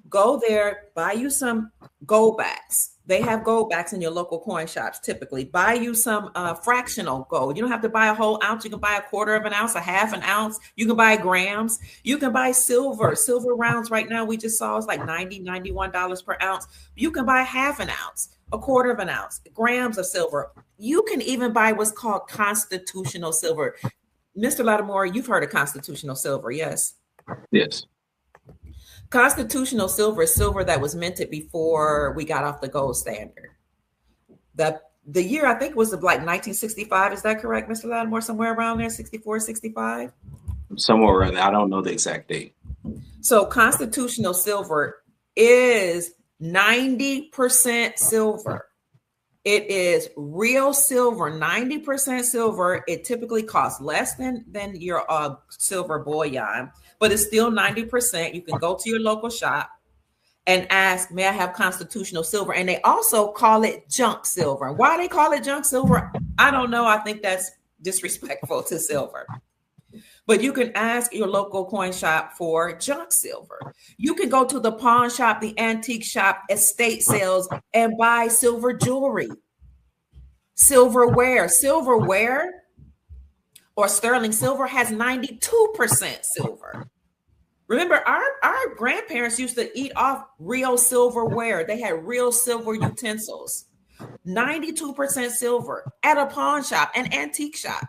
Go there, buy you some gold backs. They have gold backs in your local coin shops typically. Buy you some fractional gold. You don't have to buy a whole ounce. You can buy a quarter of an ounce, a half an ounce. You can buy grams. You can buy silver. Silver rounds right now, we just saw it's like $90, $91 per ounce. You can buy half an ounce, a quarter of an ounce, grams of silver. You can even buy what's called constitutional silver. Mr. Lattimore, you've heard of constitutional silver, yes? Yes. Constitutional silver is silver that was minted before we got off the gold standard. The year, I think, was like 1965. Is that correct, Mr. Lattimore? Somewhere around there, 64, 65? Somewhere around there. I don't know the exact date. So constitutional silver is 90% silver. It is real silver, 90% silver. It typically costs less than your silver bullion, but it's still 90%. You can go to your local shop and ask, may I have constitutional silver? And they also call it junk silver. And why they call it junk silver, I don't know. I think that's disrespectful to silver. But you can ask your local coin shop for junk silver. You can go to the pawn shop, the antique shop, estate sales, and buy silver jewelry, silverware. Silverware or sterling silver has 92% silver. Remember, our grandparents used to eat off real silverware. They had real silver utensils. 92% silver at a pawn shop, an antique shop.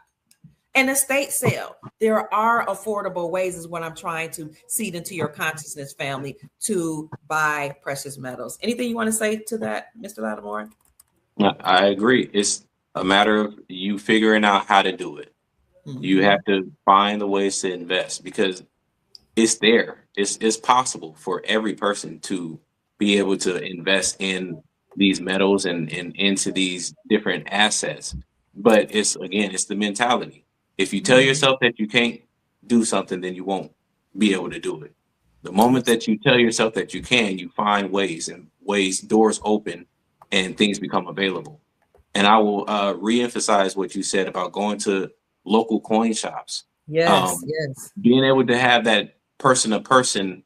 An estate sale. There are affordable ways, is what I'm trying to seed into your consciousness, family, to buy precious metals. Anything you want to say to that, Mr. Lattimore? I agree. It's a matter of you figuring out how to do it. Mm-hmm. You have to find the ways to invest because it's there. It's possible for every person to be able to invest in these metals and into these different assets. But it's the mentality. If you tell yourself that you can't do something, then you won't be able to do it. The moment that you tell yourself that you can, you find doors open and things become available. And I will reemphasize what you said about going to local coin shops. Yes. Being able to have that person-to-person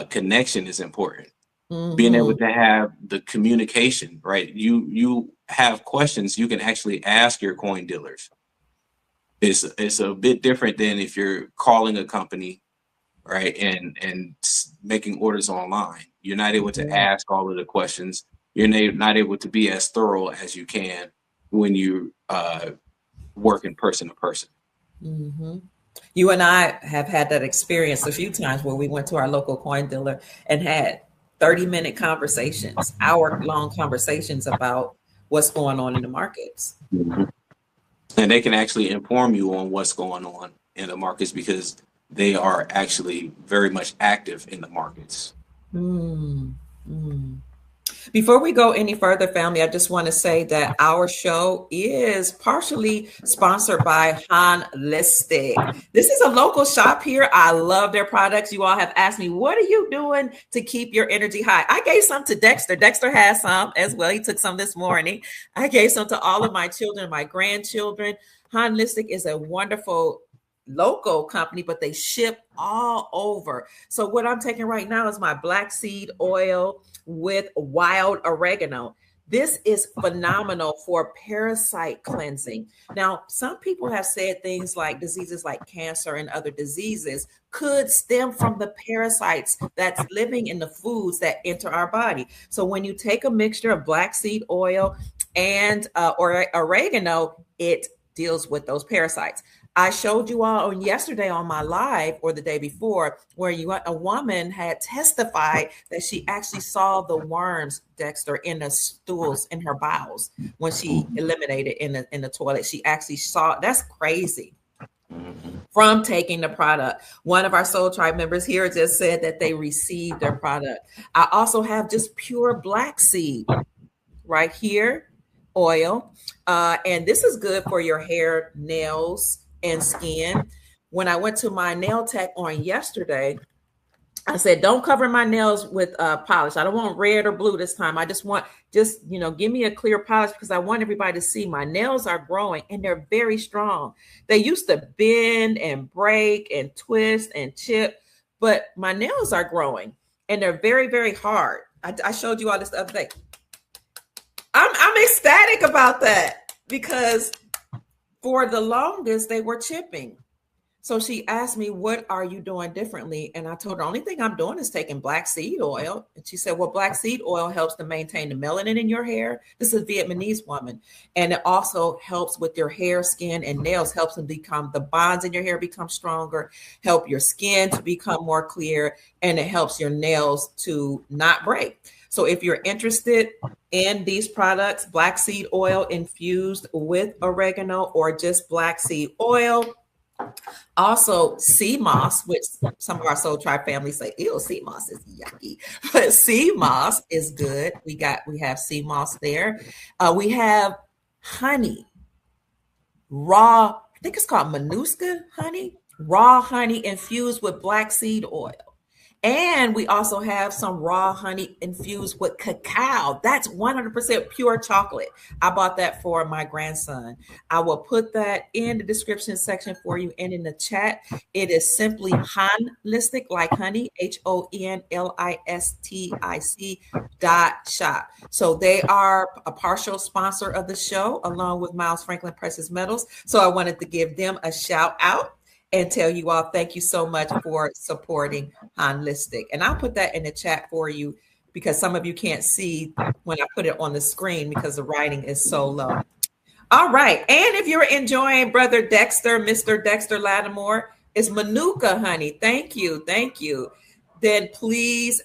connection is important. Mm-hmm. Being able to have the communication, right? You have questions, you can actually ask your coin dealers. It's a bit different than if you're calling a company, right, and making orders online. You're not able to ask all of the questions. You're not able to be as thorough as you can when you work in person to person. Mm-hmm. You and I have had that experience a few times where we went to our local coin dealer and had 30-minute conversations, hour-long conversations about what's going on in the markets. Mm-hmm. And they can actually inform you on what's going on in the markets because they are actually very much active in the markets. Before we go any further, family, I just want to say that our show is partially sponsored by Holistic. This is a local shop here. I love their products. You all have asked me, what are you doing to keep your energy high? I gave some to Dexter. Dexter has some as well. He took some this morning. I gave some to all of my children, my grandchildren. Holistic is a wonderful local company, but they ship all over. So what I'm taking right now is my black seed oil with wild oregano. This is phenomenal for parasite cleansing. Now, some people have said things like diseases like cancer and other diseases could stem from the parasites that's living in the foods that enter our body. So when you take a mixture of black seed oil and or oregano, it deals with those parasites. I showed you all on yesterday on my live or the day before where a woman had testified that she actually saw the worms, Dexter, in the stools in her bowels when she eliminated in the toilet. She actually saw. That's crazy. From taking the product. One of our Soul Tribe members here just said that they received their product. I also have just pure black seed right here, oil. And this is good for your hair, nails, and skin. When I went to my nail tech on yesterday, I said, don't cover my nails with polish. I don't want red or blue this time. I just want, give me a clear polish because I want everybody to see my nails are growing and they're very strong. They used to bend and break and twist and chip, but my nails are growing and they're very, very hard. I showed you all this the other day. I'm ecstatic about that because for the longest they were chipping. So she asked me, what are you doing differently? And I told her, the only thing I'm doing is taking black seed oil. And she said, well, black seed oil helps to maintain the melanin in your hair. This is a Vietnamese woman. And it also helps with your hair, skin, and nails, helps them become, the bonds in your hair become stronger, help your skin to become more clear, and it helps your nails to not break. So if you're interested in these products, black seed oil infused with oregano or just black seed oil, also, sea moss, which some of our Soul Tribe families say, ew, sea moss is yucky. But sea moss is good. We have sea moss there. We have honey, raw, I think it's called Manuska honey, raw honey infused with black seed oil. And we also have some raw honey infused with cacao. That's 100% pure chocolate. I bought that for my grandson. I will put that in the description section for you and in the chat. It is simply Honlistic, like honey, HONLISTIC.shop. So they are a partial sponsor of the show, along with Miles Franklin Precious Metals. So I wanted to give them a shout out and tell you all thank you so much for supporting Honlistic. And I'll put that in the chat for you because some of you can't see when I put it on the screen because the writing is so low. All right. And if you're enjoying Brother Dexter, Mr. Dexter Lattimore, it's Manuka honey. Thank you. Thank you. Then please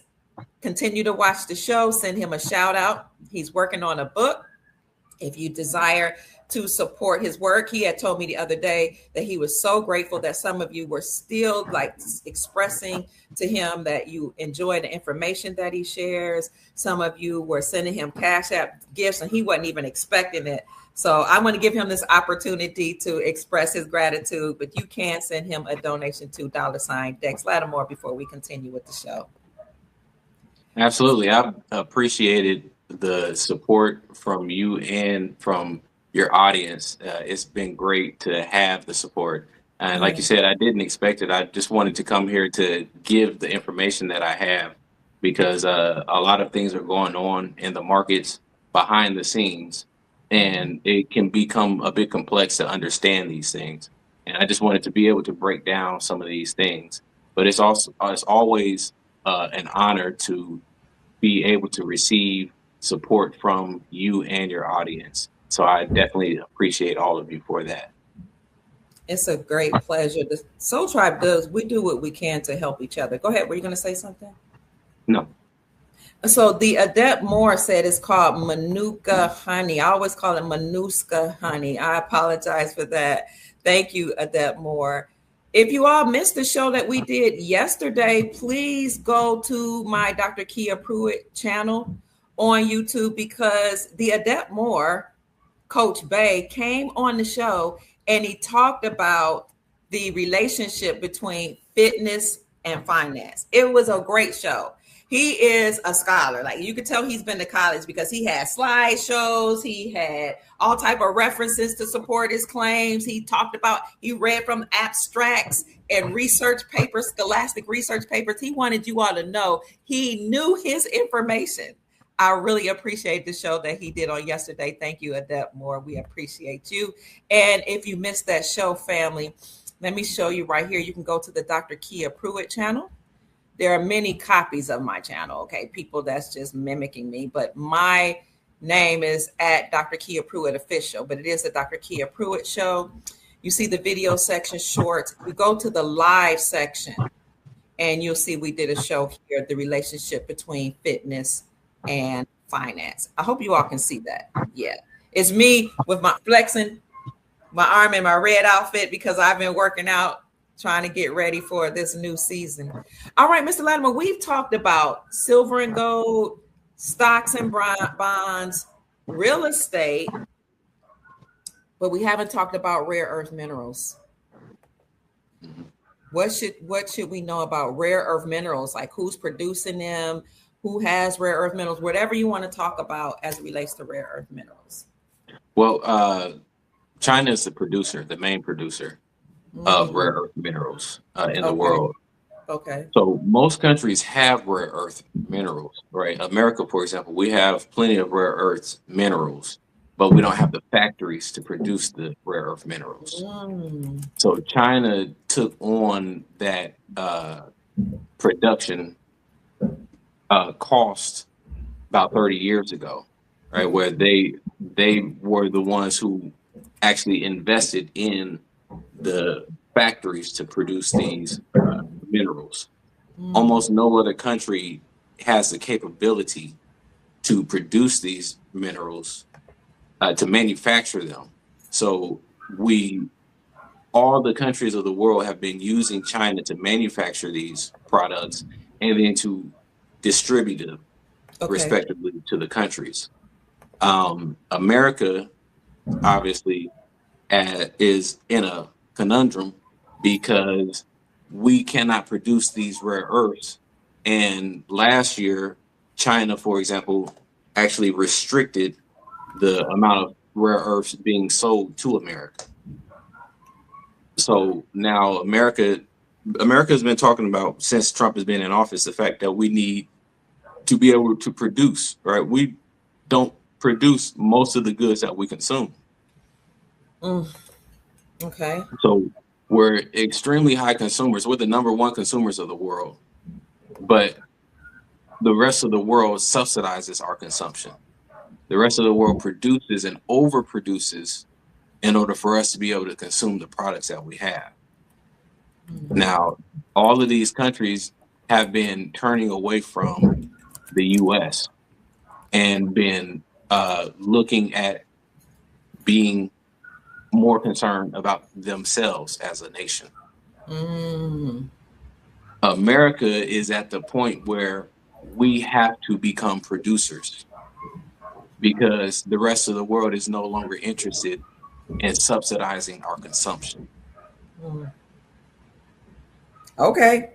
continue to watch the show. Send him a shout out. He's working on a book. If you desire to support his work, he had told me the other day that he was so grateful that some of you were still like expressing to him that you enjoy the information that he shares. Some of you were sending him Cash App gifts and he wasn't even expecting it. So I want to give him this opportunity to express his gratitude, but you can send him a donation to $Dex Lattimore before we continue with the show. Absolutely. I've appreciated the support from you and from your audience. It's been great to have the support. And like you said, I didn't expect it. I just wanted to come here to give the information that I have because a lot of things are going on in the markets behind the scenes, and it can become a bit complex to understand these things. And I just wanted to be able to break down some of these things. But it's always an honor to be able to receive support from you and your audience. So I definitely appreciate all of you for that. It's a great pleasure. The Soul Tribe we do what we can to help each other. Go ahead. Were you going to say something? No. So the Adept Moore said it's called Manuka honey. I always call it Manuska honey. I apologize for that. Thank you, Adept Moore. If you all missed the show that we did yesterday, please go to my Dr. Kia Pruitt channel on YouTube because the Adept Moore, Coach Bay, came on the show and he talked about the relationship between fitness and finance. It was a great show. He is a scholar. Like you could tell he's been to college because he had slideshows. He had all type of references to support his claims. He read from abstracts and research papers, scholastic research papers. He wanted you all to know he knew his information. I really appreciate the show that he did on yesterday. Thank you, Adept Moore. We appreciate you. And if you missed that show, family, let me show you right here. You can go to the Dr. Kia Pruitt channel. There are many copies of my channel, okay? People that's just mimicking me, but my name is at Dr. Kia Pruitt Official, but it is the Dr. Kia Pruitt Show. You see the video section shorts. We go to the live section and you'll see we did a show here, the relationship between fitness and finance. I hope you all can see that. Yeah. It's me with my flexing my arm in my red outfit because I've been working out, trying to get ready for this new season. All right, Mr. Lattimore, we've talked about silver and gold, stocks and bonds, real estate, but we haven't talked about rare earth minerals. What should we know about rare earth minerals? Like who's producing them, who has rare earth minerals, whatever you want to talk about as it relates to rare earth minerals. Well, China is the main producer of rare earth minerals in the world. Okay. So most countries have rare earth minerals, right? America, for example, we have plenty of rare earth minerals, but we don't have the factories to produce the rare earth minerals. Mm, So China took on that production cost about 30 years ago, right? Where they were the ones who actually invested in the factories to produce these minerals. mm, Almost no other country has the capability to produce these minerals, to manufacture them. So we, all the countries of the world have been using China to manufacture these products and then to distribute them okay. respectively to the countries. America obviously is in a conundrum because we cannot produce these rare earths. And last year, China, for example, actually restricted the amount of rare earths being sold to America. So now America has been talking about since Trump has been in office the fact that we need to be able to produce, right? We don't produce most of the goods that we consume. Mm, okay. So we're extremely high consumers. We're the number one consumers of the world, but the rest of the world subsidizes our consumption. The rest of the world produces and overproduces in order for us to be able to consume the products that we have. Mm, Now, all of these countries have been turning away from the US and been looking at being more concerned about themselves as a nation. mm, America is at the point where we have to become producers because the rest of the world is no longer interested in subsidizing our consumption. mm. Okay.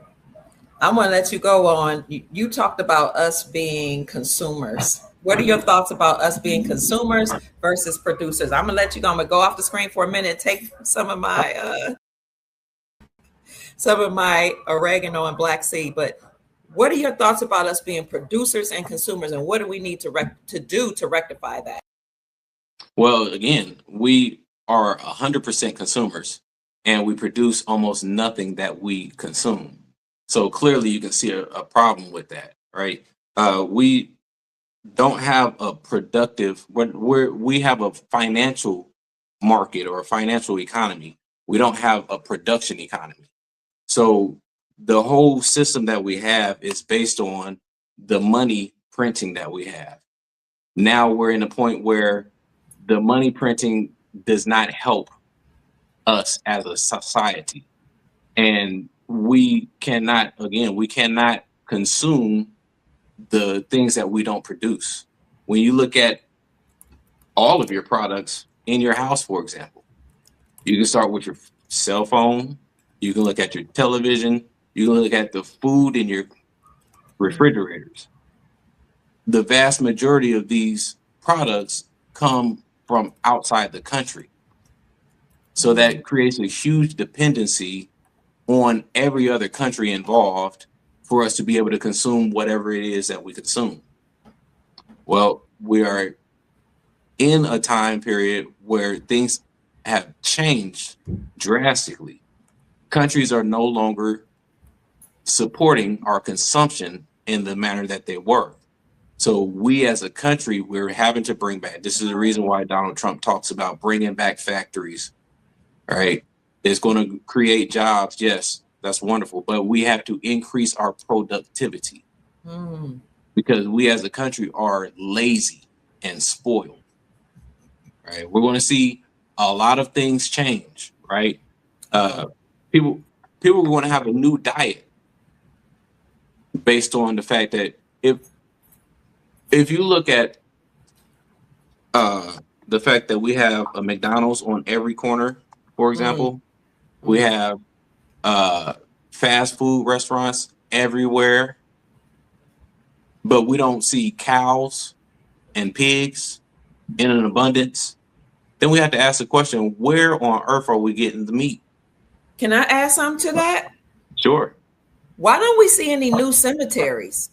I'm going to let you go on. You talked about us being consumers. What are your thoughts about us being consumers versus producers? I'm going to let you go. I'm going to go off the screen for a minute, take some of my oregano and black seed. But what are your thoughts about us being producers and consumers, and what do we need to do to rectify that? Well, again, we are 100% consumers and we produce almost nothing that we consume. So clearly you can see a problem with that, right? We don't have a productive, we have a financial market or a financial economy. We don't have a production economy. So the whole system that we have is based on the money printing that we have. Now we're in a point where the money printing does not help us as a society. And we cannot consume the things that we don't produce. When you look at all of your products in your house, for example, you can start with your cell phone, you can look at your television, you can look at the food in your refrigerators. The vast majority of these products come from outside the country. So Mm, that creates a huge dependency on every other country involved for us to be able to consume whatever it is that we consume. Well, we are in a time period where things have changed drastically. Countries are no longer supporting our consumption in the manner that they were. So we as a country, we're having to bring back. This is the reason why Donald Trump talks about bringing back factories, right? It's going to create jobs. Yes, that's wonderful. But we have to increase our productivity mm, because we as a country are lazy and spoiled, right? We're going to see a lot of things change, right? okay. Uh, people, people are going to have a new diet based on the fact that if you look at uh, the fact that we have a McDonald's on every corner, for Mm, example, we mm. have uh, fast food restaurants everywhere, but we don't see cows and pigs in an abundance. Then we have to ask the question: where on earth are we getting the meat? Can I add something to that? Sure. Why don't we see any new cemeteries?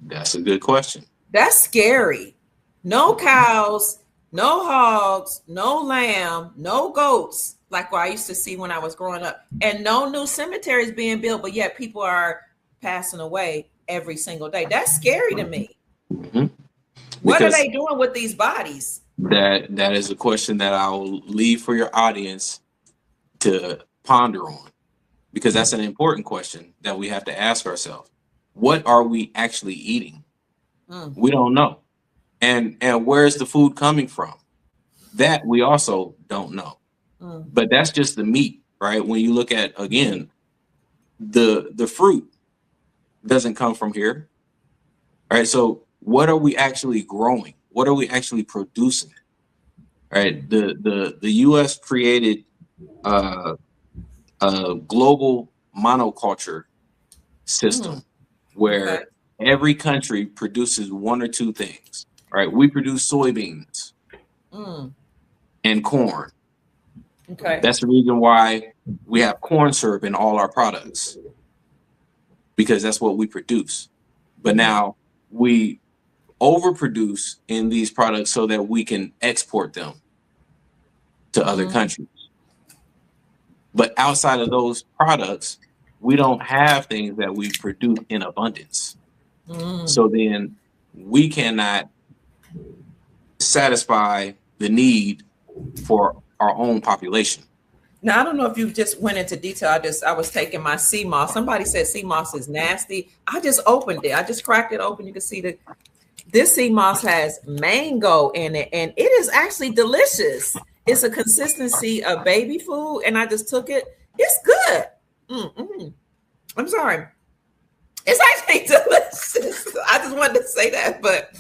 That's a good question. That's scary. No cows, no hogs, no lamb, no goats, like what I used to see when I was growing up, and no new cemeteries being built, but yet people are passing away every single day. That's scary to me. Mhm. What are Because they doing with these bodies? that is a question that I'll leave for your audience to ponder on, because that's an important question that we have to ask ourselves. What are we actually eating? Mm, We don't know. And where's the food coming from? That we also don't know. mm, But that's just the meat, right? When you look at, again, the fruit doesn't come from here. Right? So what are we actually growing? What are we actually producing? Right? The US created uh, a global monoculture mm. system Okay. where every country produces one or two things. Right? We produce soybeans Mm, and corn. okay. That's the reason why we have corn syrup in all our products, because that's what we produce. But Hmm. now we overproduce in these products so that we can export them to other Mm, countries. But outside of those products, we don't have things that we produce in abundance. mm. So then we cannot satisfy the need for our own population. Now I don't know if you just went into detail. I was taking my sea moss. Somebody said sea moss is nasty. I just opened it. I just cracked it open. You can see that this sea moss has mango in it, and it is actually delicious. It's a consistency of baby food, and I just took it. It's good. Mm-mm. I'm sorry. It's actually delicious. I just wanted to say that, but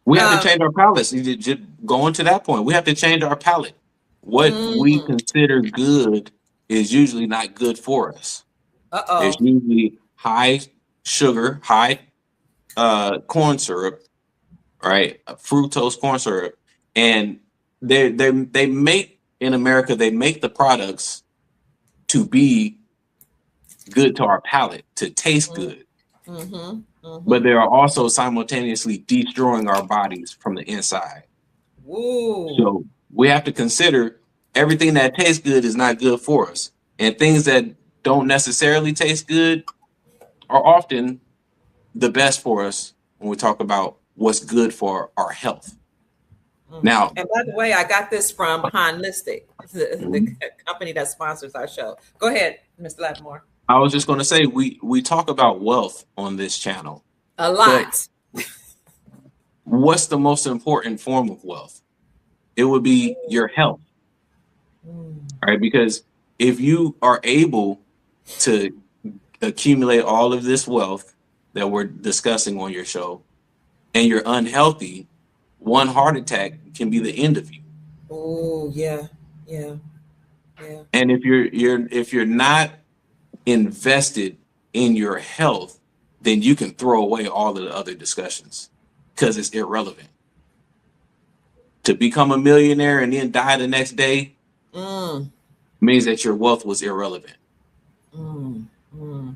We have to um, change our palates. Just going to that point, we have to change our palate. What we mm, consider good is usually not good for us. It's uh-oh. usually high sugar, high corn syrup, right? Fructose corn syrup, and they make in America, they make the products to be good to our palate, to taste good, Mm-hmm. but Mm-hmm. they are also simultaneously destroying our bodies from the inside. Woo. So we have to consider everything that tastes good is not good for us, and things that don't necessarily taste good are often the best for us when we talk about what's good for our health. Mm. Now, And by the way, I got this from Holistic, the company that sponsors our show. Go ahead, Mr. Lattimore. I was just going to say we talk about wealth on this channel, A but lot. what's the most important form of wealth? It would be your health, Mm. right? Because if you are able to accumulate all of this wealth that we're discussing on your show, and you're unhealthy, one heart attack can be the end of you. Oh, yeah. Yeah. Yeah. And if you're not invested in your health, then you can throw away all of the other discussions because it's irrelevant. To become a millionaire and then die the next day Mm. means that your wealth was irrelevant. Mm. Mm.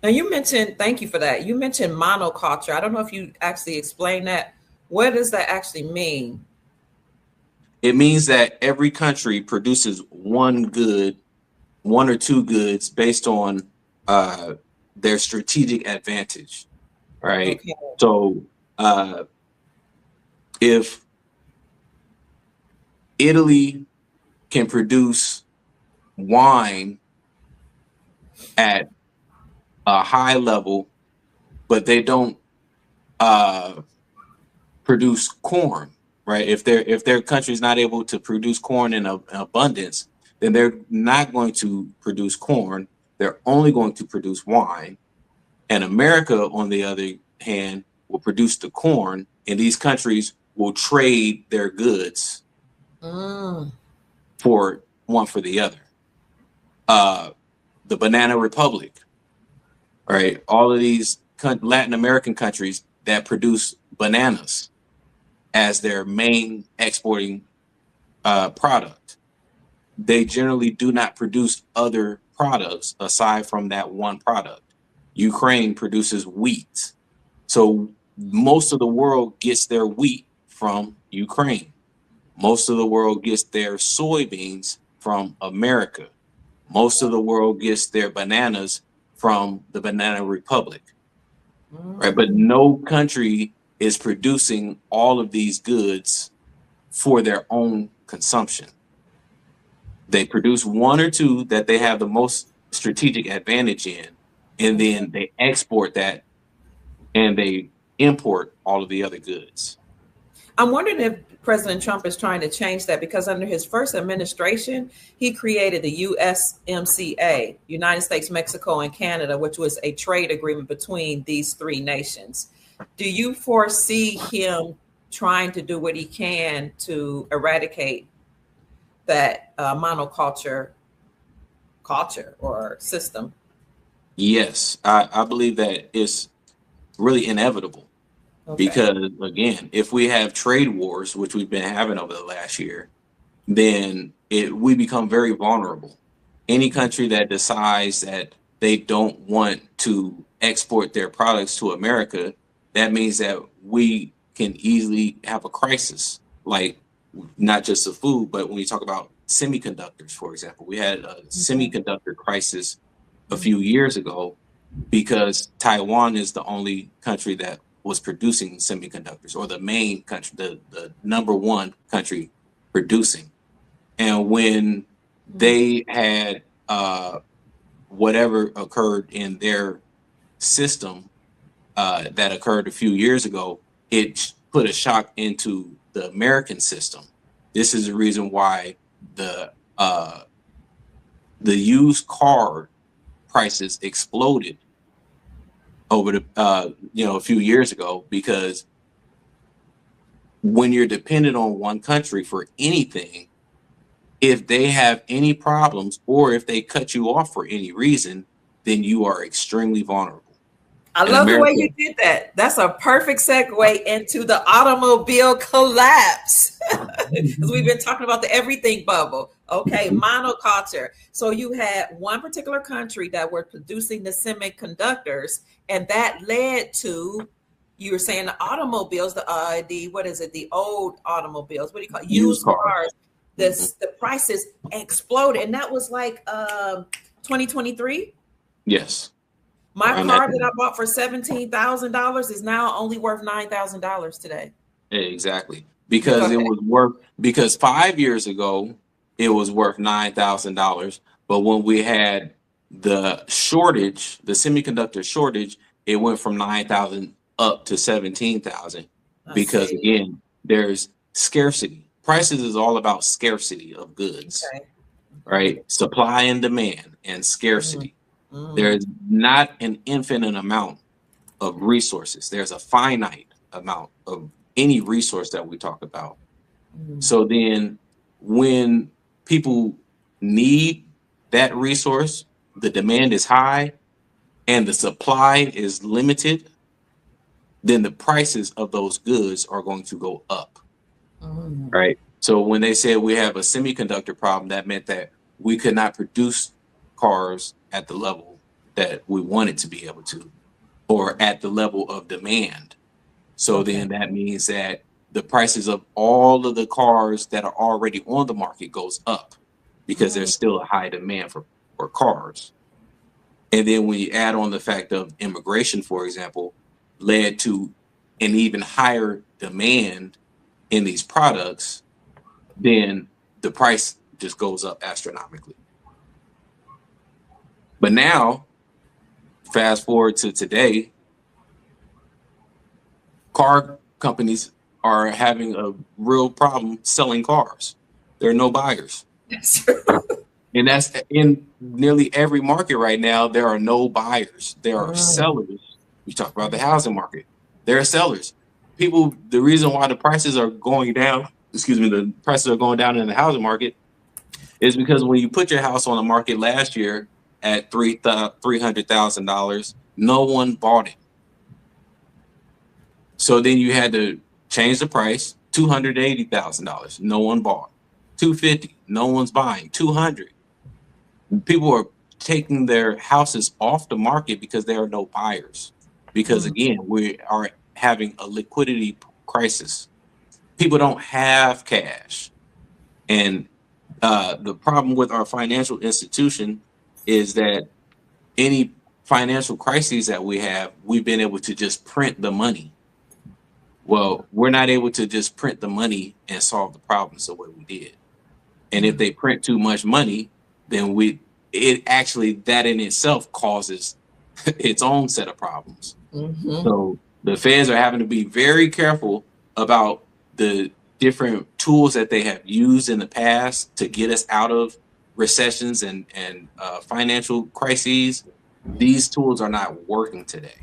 Now you mentioned, thank you for that. You mentioned monoculture. I don't know if you actually explained that. What does that actually mean? It means that every country produces one good, one or two goods based on uh, their strategic advantage, right? Okay. So uh, if Italy can produce wine at a high level, but they don't uh, produce corn, right? If their country's not able to produce corn in abundance, then they're not going to produce corn. They're only going to produce wine. And America, on the other hand, will produce the corn, and these countries will trade their goods Mm. for one for the other. Uh, the Banana Republic, right? All of these Latin American countries that produce bananas as their main exporting product, they generally do not produce other products aside from that one product. Ukraine produces wheat. So most of the world gets their wheat from Ukraine. Most of the world gets their soybeans from America. Most of the world gets their bananas from the Banana Republic, right? But no country is producing all of these goods for their own consumption. They produce one or two that they have the most strategic advantage in, and then they export that and they import all of the other goods. I'm wondering if President Trump is trying to change that, because under his first administration, he created the USMCA, United States, Mexico, and Canada, which was a trade agreement between these three nations. Do you foresee him trying to do what he can to eradicate that monoculture culture or system? Yes, I believe that it's really inevitable. Okay. Because again, if we have trade wars, which we've been having over the last year, then we become very vulnerable. Any country that decides that they don't want to export their products to America, that means that we can easily have a crisis, like not just the food, but when you talk about semiconductors, for example, we had a semiconductor crisis a few years ago because Taiwan is the only country that was producing semiconductors, or the main country, the number one country producing. And when they had whatever occurred in their system that occurred a few years ago, it put a shock into the American system. This is the reason why the used car prices exploded over the a few years ago, because when you're dependent on one country for anything, if they have any problems or if they cut you off for any reason, then you are extremely vulnerable. I love the way you did that. That's a perfect segue into the automobile collapse. Because we've been talking about the everything bubble. Okay, monoculture. So you had one particular country that were producing the semiconductors, and that led to, you were saying, the automobiles, the old automobiles, what do you call it? Used cars. The prices exploded, and that was like 2023. Yes. My car that I bought for $17,000 is now only worth $9,000 today. Exactly. Because 5 years ago it was worth $9,000. But when we had the shortage, the semiconductor shortage, it went from 9,000 up to 17,000. Because again, there's scarcity. Prices is all about scarcity of goods, right? Supply and demand and scarcity. There's not an infinite amount of resources. There's a finite amount of any resource that we talk about. So then when people need that resource, the demand is high and the supply is limited, then the prices of those goods are going to go up. Right? So when they said we have a semiconductor problem, that meant that we could not produce cars at the level that we wanted to be able to, or at the level of demand. So then that means that the prices of all of the cars that are already on the market goes up, because there's still a high demand for cars. And then when you add on the fact of immigration, for example, led to an even higher demand in these products, then the price just goes up astronomically. But now, fast forward to today, car companies are having a real problem selling cars. There are no buyers. That's true. And that's in nearly every market right now. There are no buyers. There are sellers. You talk about the housing market. There are sellers. People, the reason why the prices are going down, the prices are going down in the housing market is because when you put your house on the market last year at $300,000, no one bought it. So then you had to change the price, $280,000. No one bought. $250,000. No one's buying. $200,000. People are taking their houses off the market because there are no buyers. Because again, we are having a liquidity crisis. People don't have cash. And the problem with our financial institution is that any financial crises that we have, we've been able to just print the money. Well, we're not able to just print the money and solve the problems the way we did. And if they print too much money, then it actually, that in itself causes its own set of problems. So the feds are having to be very careful about the different tools that they have used in the past to get us out of recessions and financial crises. These tools are not working today.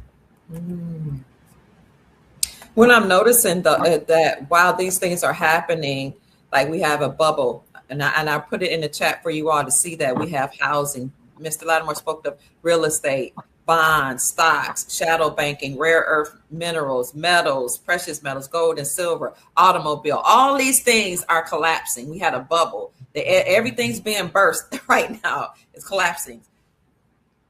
When I'm noticing that while these things are happening, like we have a bubble, and I put it in the chat for you all to see that we have housing. Mr. Lattimore spoke of real estate, bonds, stocks, shadow banking, rare earth minerals, metals, precious metals, gold and silver, automobile. All these things are collapsing. We had a bubble. Everything's being burst right now. It's collapsing.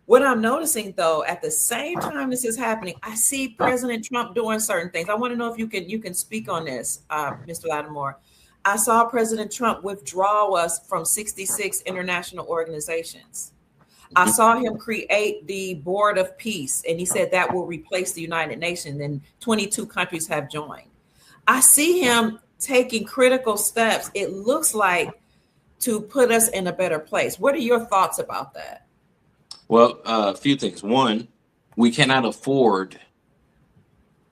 What I'm noticing, though, at the same time this is happening, I see President Trump doing certain things. I want to know if you can speak on this, Mr. Lattimore. I saw President Trump withdraw us from 66 international organizations. I saw him create the Board of Peace, and he said that will replace the United Nations, and 22 countries have joined. I see him taking critical steps, it looks like, to put us in a better place. What are your thoughts about that? Well, a few things. One, we cannot afford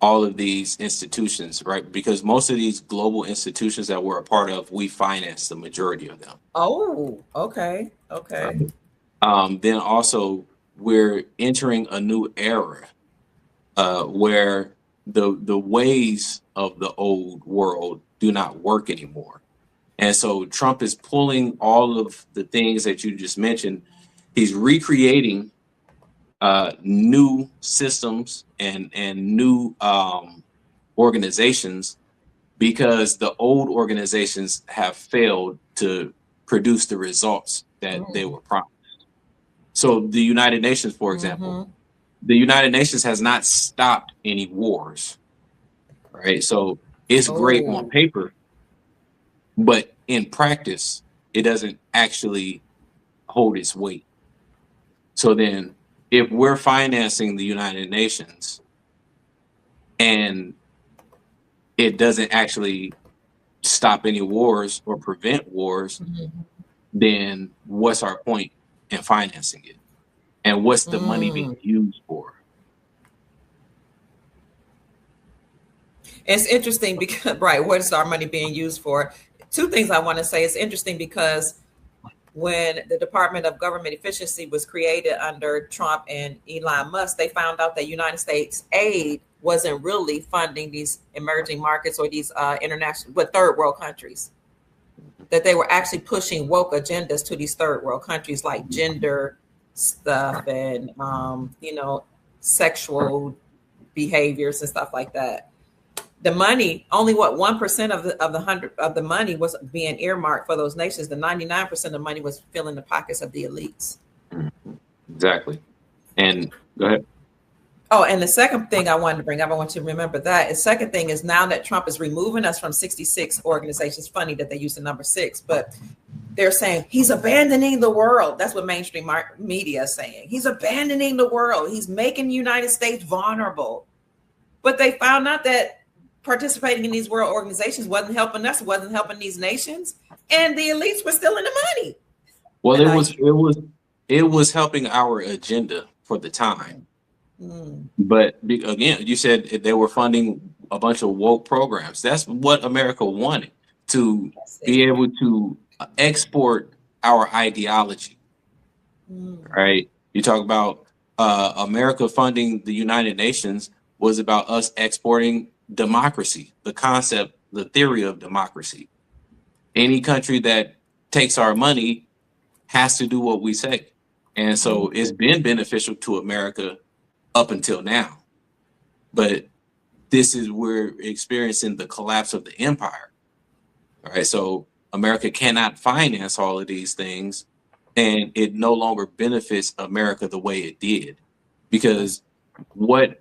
all of these institutions, right? Because most of these global institutions that we're a part of, we finance the majority of them. Oh, okay. Then also, we're entering a new era where the ways of the old world do not work anymore. And so Trump is pulling all of the things that you just mentioned. He's recreating new systems and new organizations because the old organizations have failed to produce the results that they were promised. So the United Nations, for example, the United Nations has not stopped any wars, right? So it's great on paper, but in practice, it doesn't actually hold its weight. So then if we're financing the United Nations and it doesn't actually stop any wars or prevent wars, then what's our point in financing it? And what's the money being used for? It's interesting because, right, what is our money being used for? Two things I want to say. It's interesting because when the Department of Government Efficiency was created under Trump and Elon Musk, they found out that United States aid wasn't really funding these emerging markets or these international, but third world countries. That they were actually pushing woke agendas to these third world countries, like gender stuff and sexual behaviors and stuff like that. The money, only 1% of the money was being earmarked for those nations. The 99% of the money was filling the pockets of the elites. Exactly. And go ahead. Oh, and the second thing I wanted to bring up, I want you to remember that. The second thing is now that Trump is removing us from 66 organizations, funny that they use the number 6, but they're saying he's abandoning the world. That's what mainstream media is saying. He's abandoning the world. He's making the United States vulnerable. But they found out that participating in these world organizations wasn't helping us, wasn't helping these nations, and the elites were still in the money. Well, it was helping our agenda for the time. But again, you said they were funding a bunch of woke programs. That's what America wanted, to be able to export our ideology. Right? You talk about America funding the United Nations was about us exporting democracy, the concept, the theory of democracy. Any country that takes our money has to do what we say. And so it's been beneficial to America up until now. But we're experiencing the collapse of the empire. All right. So America cannot finance all of these things and it no longer benefits America the way it did. Because what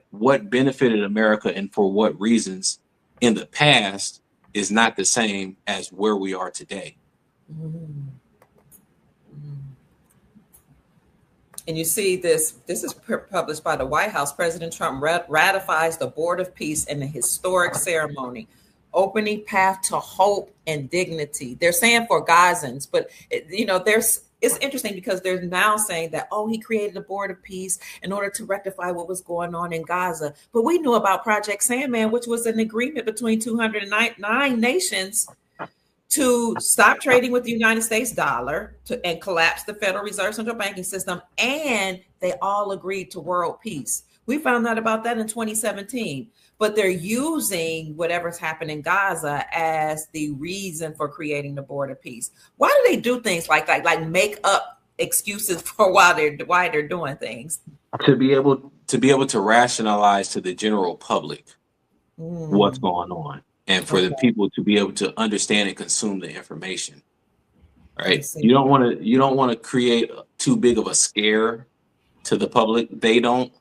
benefited America and for what reasons in the past is not the same as where we are today. Mm. And you see this is published by the White House. President Trump ratifies the Board of Peace in a historic ceremony, opening path to hope and dignity. They're saying for Gazans, but it's interesting because they're now saying that, oh, he created a Board of Peace in order to rectify what was going on in Gaza. But we knew about Project Sandman, which was an agreement between 209 nations to stop trading with the United States dollar and collapse the Federal Reserve central banking system. And they all agreed to world peace. We found out about that in 2017. But they're using whatever's happened in Gaza as the reason for creating the Board of Peace. Why do they do things like that? Like make up excuses for why they're doing things? To be able to rationalize to the general public what's going on, and for the people to be able to understand and consume the information. Right? You don't want to create too big of a scare to the public. They don't.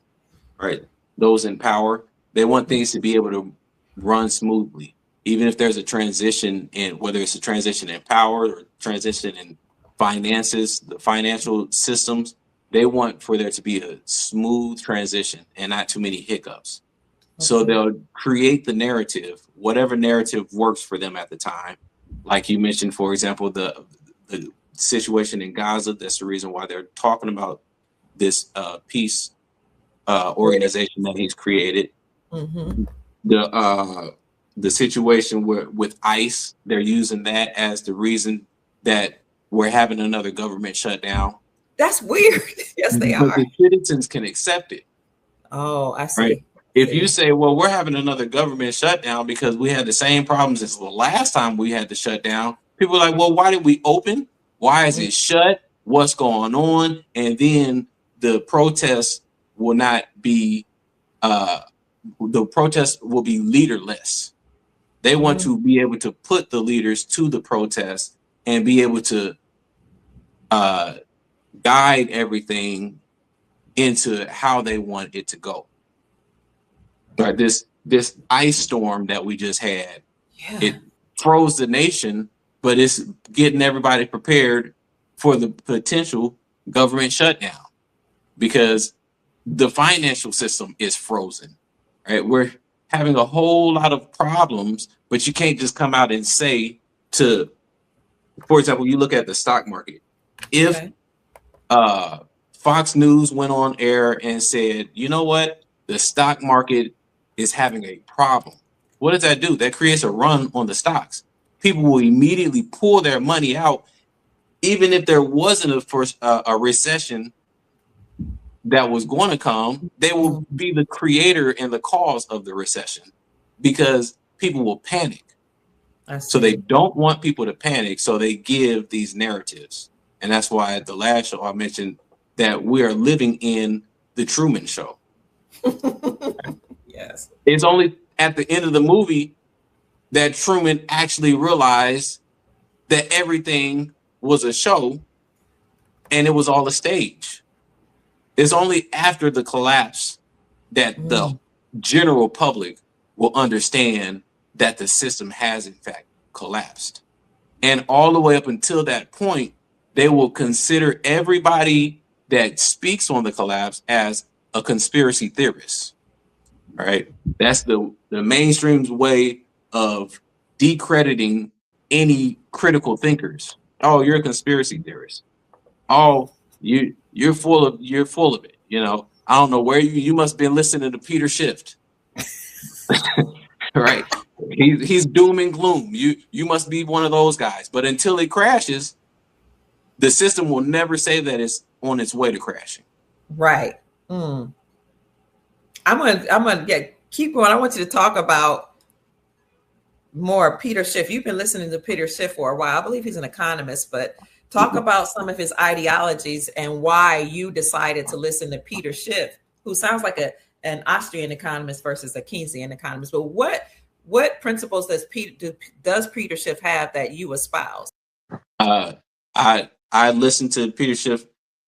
Right? Those in power, they want things to be able to run smoothly, even if there's a transition in, whether it's a transition in power or transition in finances, the financial systems. They want for there to be a smooth transition and not too many hiccups. Okay. So they'll create the narrative, whatever narrative works for them at the time. Like you mentioned, for example, the situation in Gaza. That's the reason why they're talking about this peace organization that he's created. Mm-hmm. The situation with ICE, they're using that as the reason that we're having another government shutdown. That's weird. Yes, they are. But the citizens can accept it. Oh, I see. Right? If you say, well, we're having another government shutdown because we had the same problems as the last time we had to shut down, people are like, well, why did we open? Why is it shut? What's going on? And then the protests will not be, the protests will be leaderless. They want to be able to put the leaders to the protest and be able to guide everything into how they want it to go. Right, this ice storm that we just had, it froze the nation, but it's getting everybody prepared for the potential government shutdown because the financial system is frozen. Right, we're having a whole lot of problems, but you can't just come out and say to, for example, you look at the stock market. If Fox News went on air and said, you know what, the stock market is having a problem. What does that do? That creates a run on the stocks. People will immediately pull their money out, even if there wasn't a recession that was going to come. They will be the creator and the cause of the recession because people will panic. So they don't want people to panic, so they give these narratives. And that's why at the last show I mentioned that we are living in the Truman Show. Yes. It's only at the end of the movie that Truman actually realized that everything was a show and it was all a stage. It's only after the collapse that the general public will understand that the system has in fact collapsed. And all the way up until that point, they will consider everybody that speaks on the collapse as a conspiracy theorist. All right. That's the mainstream's way of decrediting any critical thinkers. Oh, you're a conspiracy theorist. Oh, you're full of it. You know, I don't know where you must have been listening to Peter Schiff. Right. He's doom and gloom. You must be one of those guys. But until it crashes, the system will never say that it's on its way to crashing. Right. I'm gonna keep going. I want you to talk about more Peter Schiff. You've been listening to Peter Schiff for a while. I believe he's an economist, but talk about some of his ideologies and why you decided to listen to Peter Schiff, who sounds like an Austrian economist versus a Keynesian economist. But what principles does Peter Schiff have that you espouse? I I listened to Peter Schiff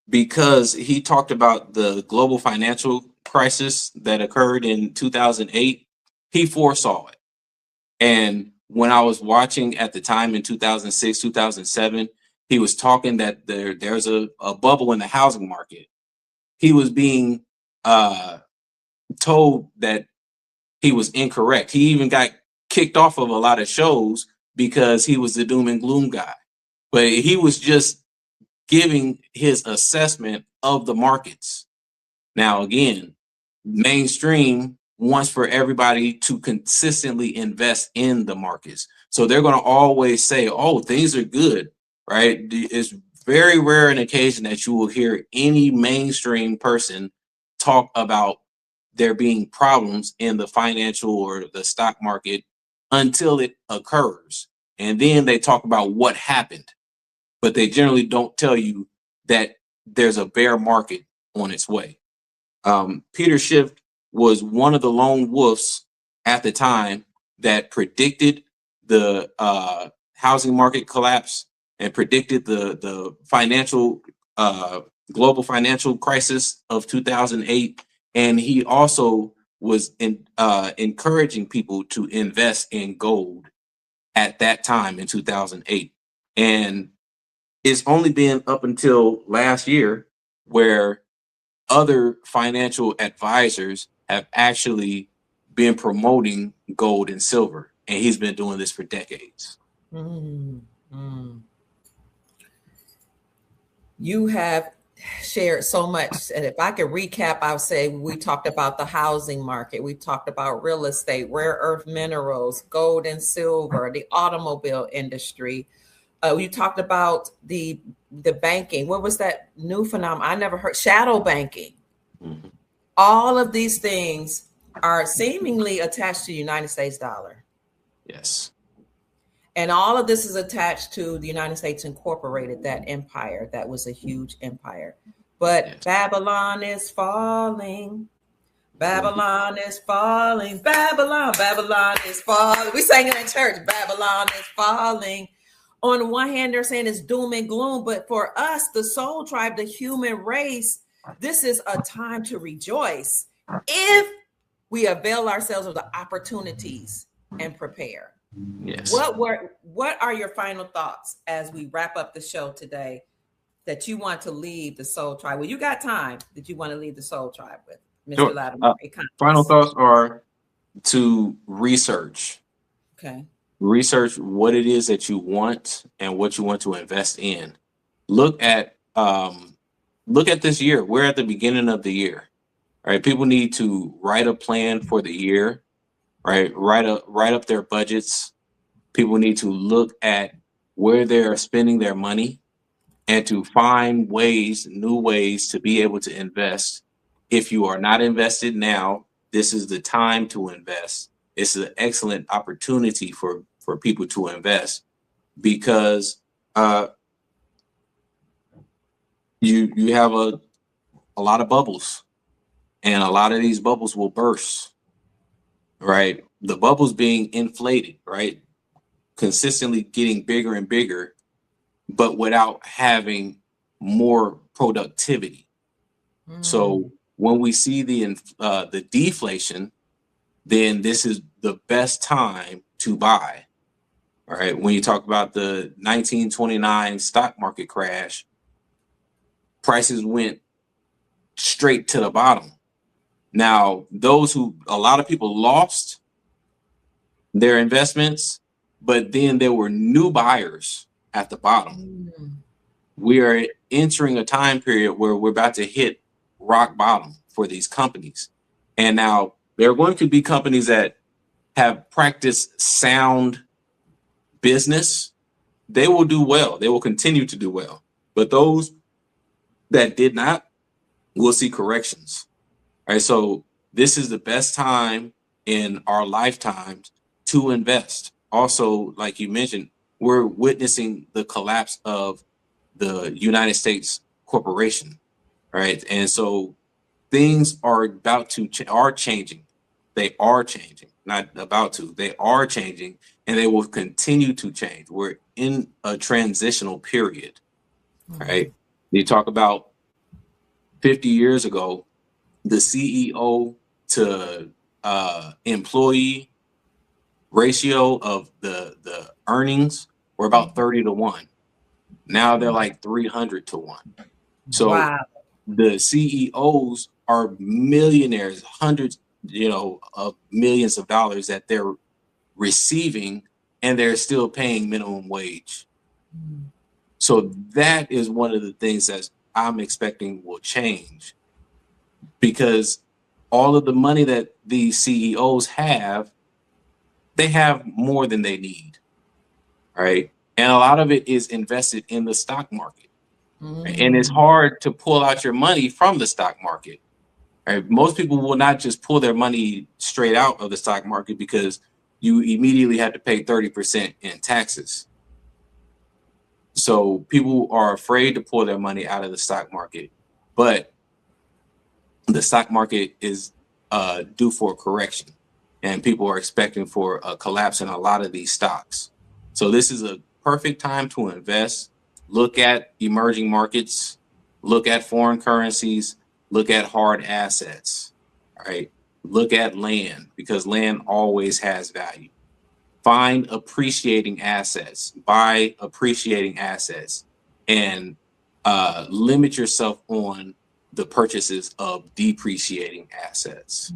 because he talked about the global financial crisis that occurred in 2008. He foresaw it. And when I was watching at the time in 2006, 2007, he was talking that there's a bubble in the housing market. He was being told that he was incorrect. He even got kicked off of a lot of shows because he was the doom and gloom guy. But he was just giving his assessment of the markets. Now, again, mainstream wants for everybody to consistently invest in the markets. So they're going to always say, oh, things are good, right? It's very rare an occasion that you will hear any mainstream person talk about there being problems in the financial or the stock market until it occurs. And then they talk about what happened, but they generally don't tell you that there's a bear market on its way. Peter Schiff was one of the lone wolves at the time that predicted the housing market collapse and predicted the financial global financial crisis of 2008. And he also was encouraging people to invest in gold at that time in 2008. And it's only been up until last year where other financial advisors have actually been promoting gold and silver, and he's been doing this for decades. Mm, mm. You have shared so much. And if I could recap, I would say we talked about the housing market, we talked about real estate, rare earth minerals, gold and silver, the automobile industry. You talked about the banking. What was that new phenomenon? I never heard shadow banking. Mhm. All of these things are seemingly attached to the United States dollar. Yes. And all of this is attached to the United States Incorporated, that empire that was a huge empire. But Yes. Babylon is falling. Mhm. Babylon is falling. Babylon is falling. We sang it in church. Babylon is falling. On the one hand, they're saying it's doom and gloom, but for us, the soul tribe, the human race, this is a time to rejoice if we avail ourselves of the opportunities and prepare. Yes. What are your final thoughts as we wrap up the show today that you want to leave the soul tribe? Well, you got time that you want to leave the soul tribe with, Mr. Sure. Lattimore, Final economist. thoughts are to Okay. research what it is that you want and what you want to invest in. Look at look at this year. We're at the beginning of the year. Right? People need to write a plan for the year, right? Write up their budgets. People need to look at where they're spending their money and to find ways, new ways to be able to invest. If you are not invested now, this is the time to invest. It's an excellent opportunity for people to invest because uh, you have a lot of bubbles, and a lot of these bubbles will burst. Right, the bubbles being inflated, right, consistently getting bigger and bigger, but without having more productivity. So Mm, when we see the deflation, then this is the best time to buy. All right. When you talk about the 1929 stock market crash, prices went straight to the bottom. Now, a lot of people lost their investments, but then there were new buyers at the bottom. mm, We are entering a time period where we're about to hit rock bottom for these companies. And now there are going to be companies that have practiced sound business. They will do well. They will continue to do well. But those that did not will see corrections. All right. So this is the best time in our lifetimes to invest. Also, like you mentioned, we're witnessing the collapse of the United States corporation, right? And so things are about to are changing. They are changing, not about to. They are changing, and they will continue to change. We're in a transitional period. Mm. right? You talk about 50 years ago, the CEO to employee ratio of the earnings were about 30 to 1. Now they're like 300 to 1. So Wow. the CEOs are millionaires, hundreds, of millions of dollars that they're receiving, and they're still paying minimum wage. Mm. So that is one of the things that I'm expecting will change, because all of the money that these CEOs have, they have more than they need, right? And a lot of it is invested in the stock market. Right? And it's Mm. hard to pull out your money from the stock market. Right? Most people will not just pull their money straight out of the stock market, because you immediately have to pay 30% in taxes. So people are afraid to pull their money out of the stock market, but the stock market is due for a correction, and people are expecting for a collapse in a lot of these stocks. So this is a perfect time to invest. Look at emerging markets, look at foreign currencies, look at hard assets, right? Look at land, because land always has value. Find appreciating assets, buy appreciating assets, and limit yourself on the purchases of depreciating assets.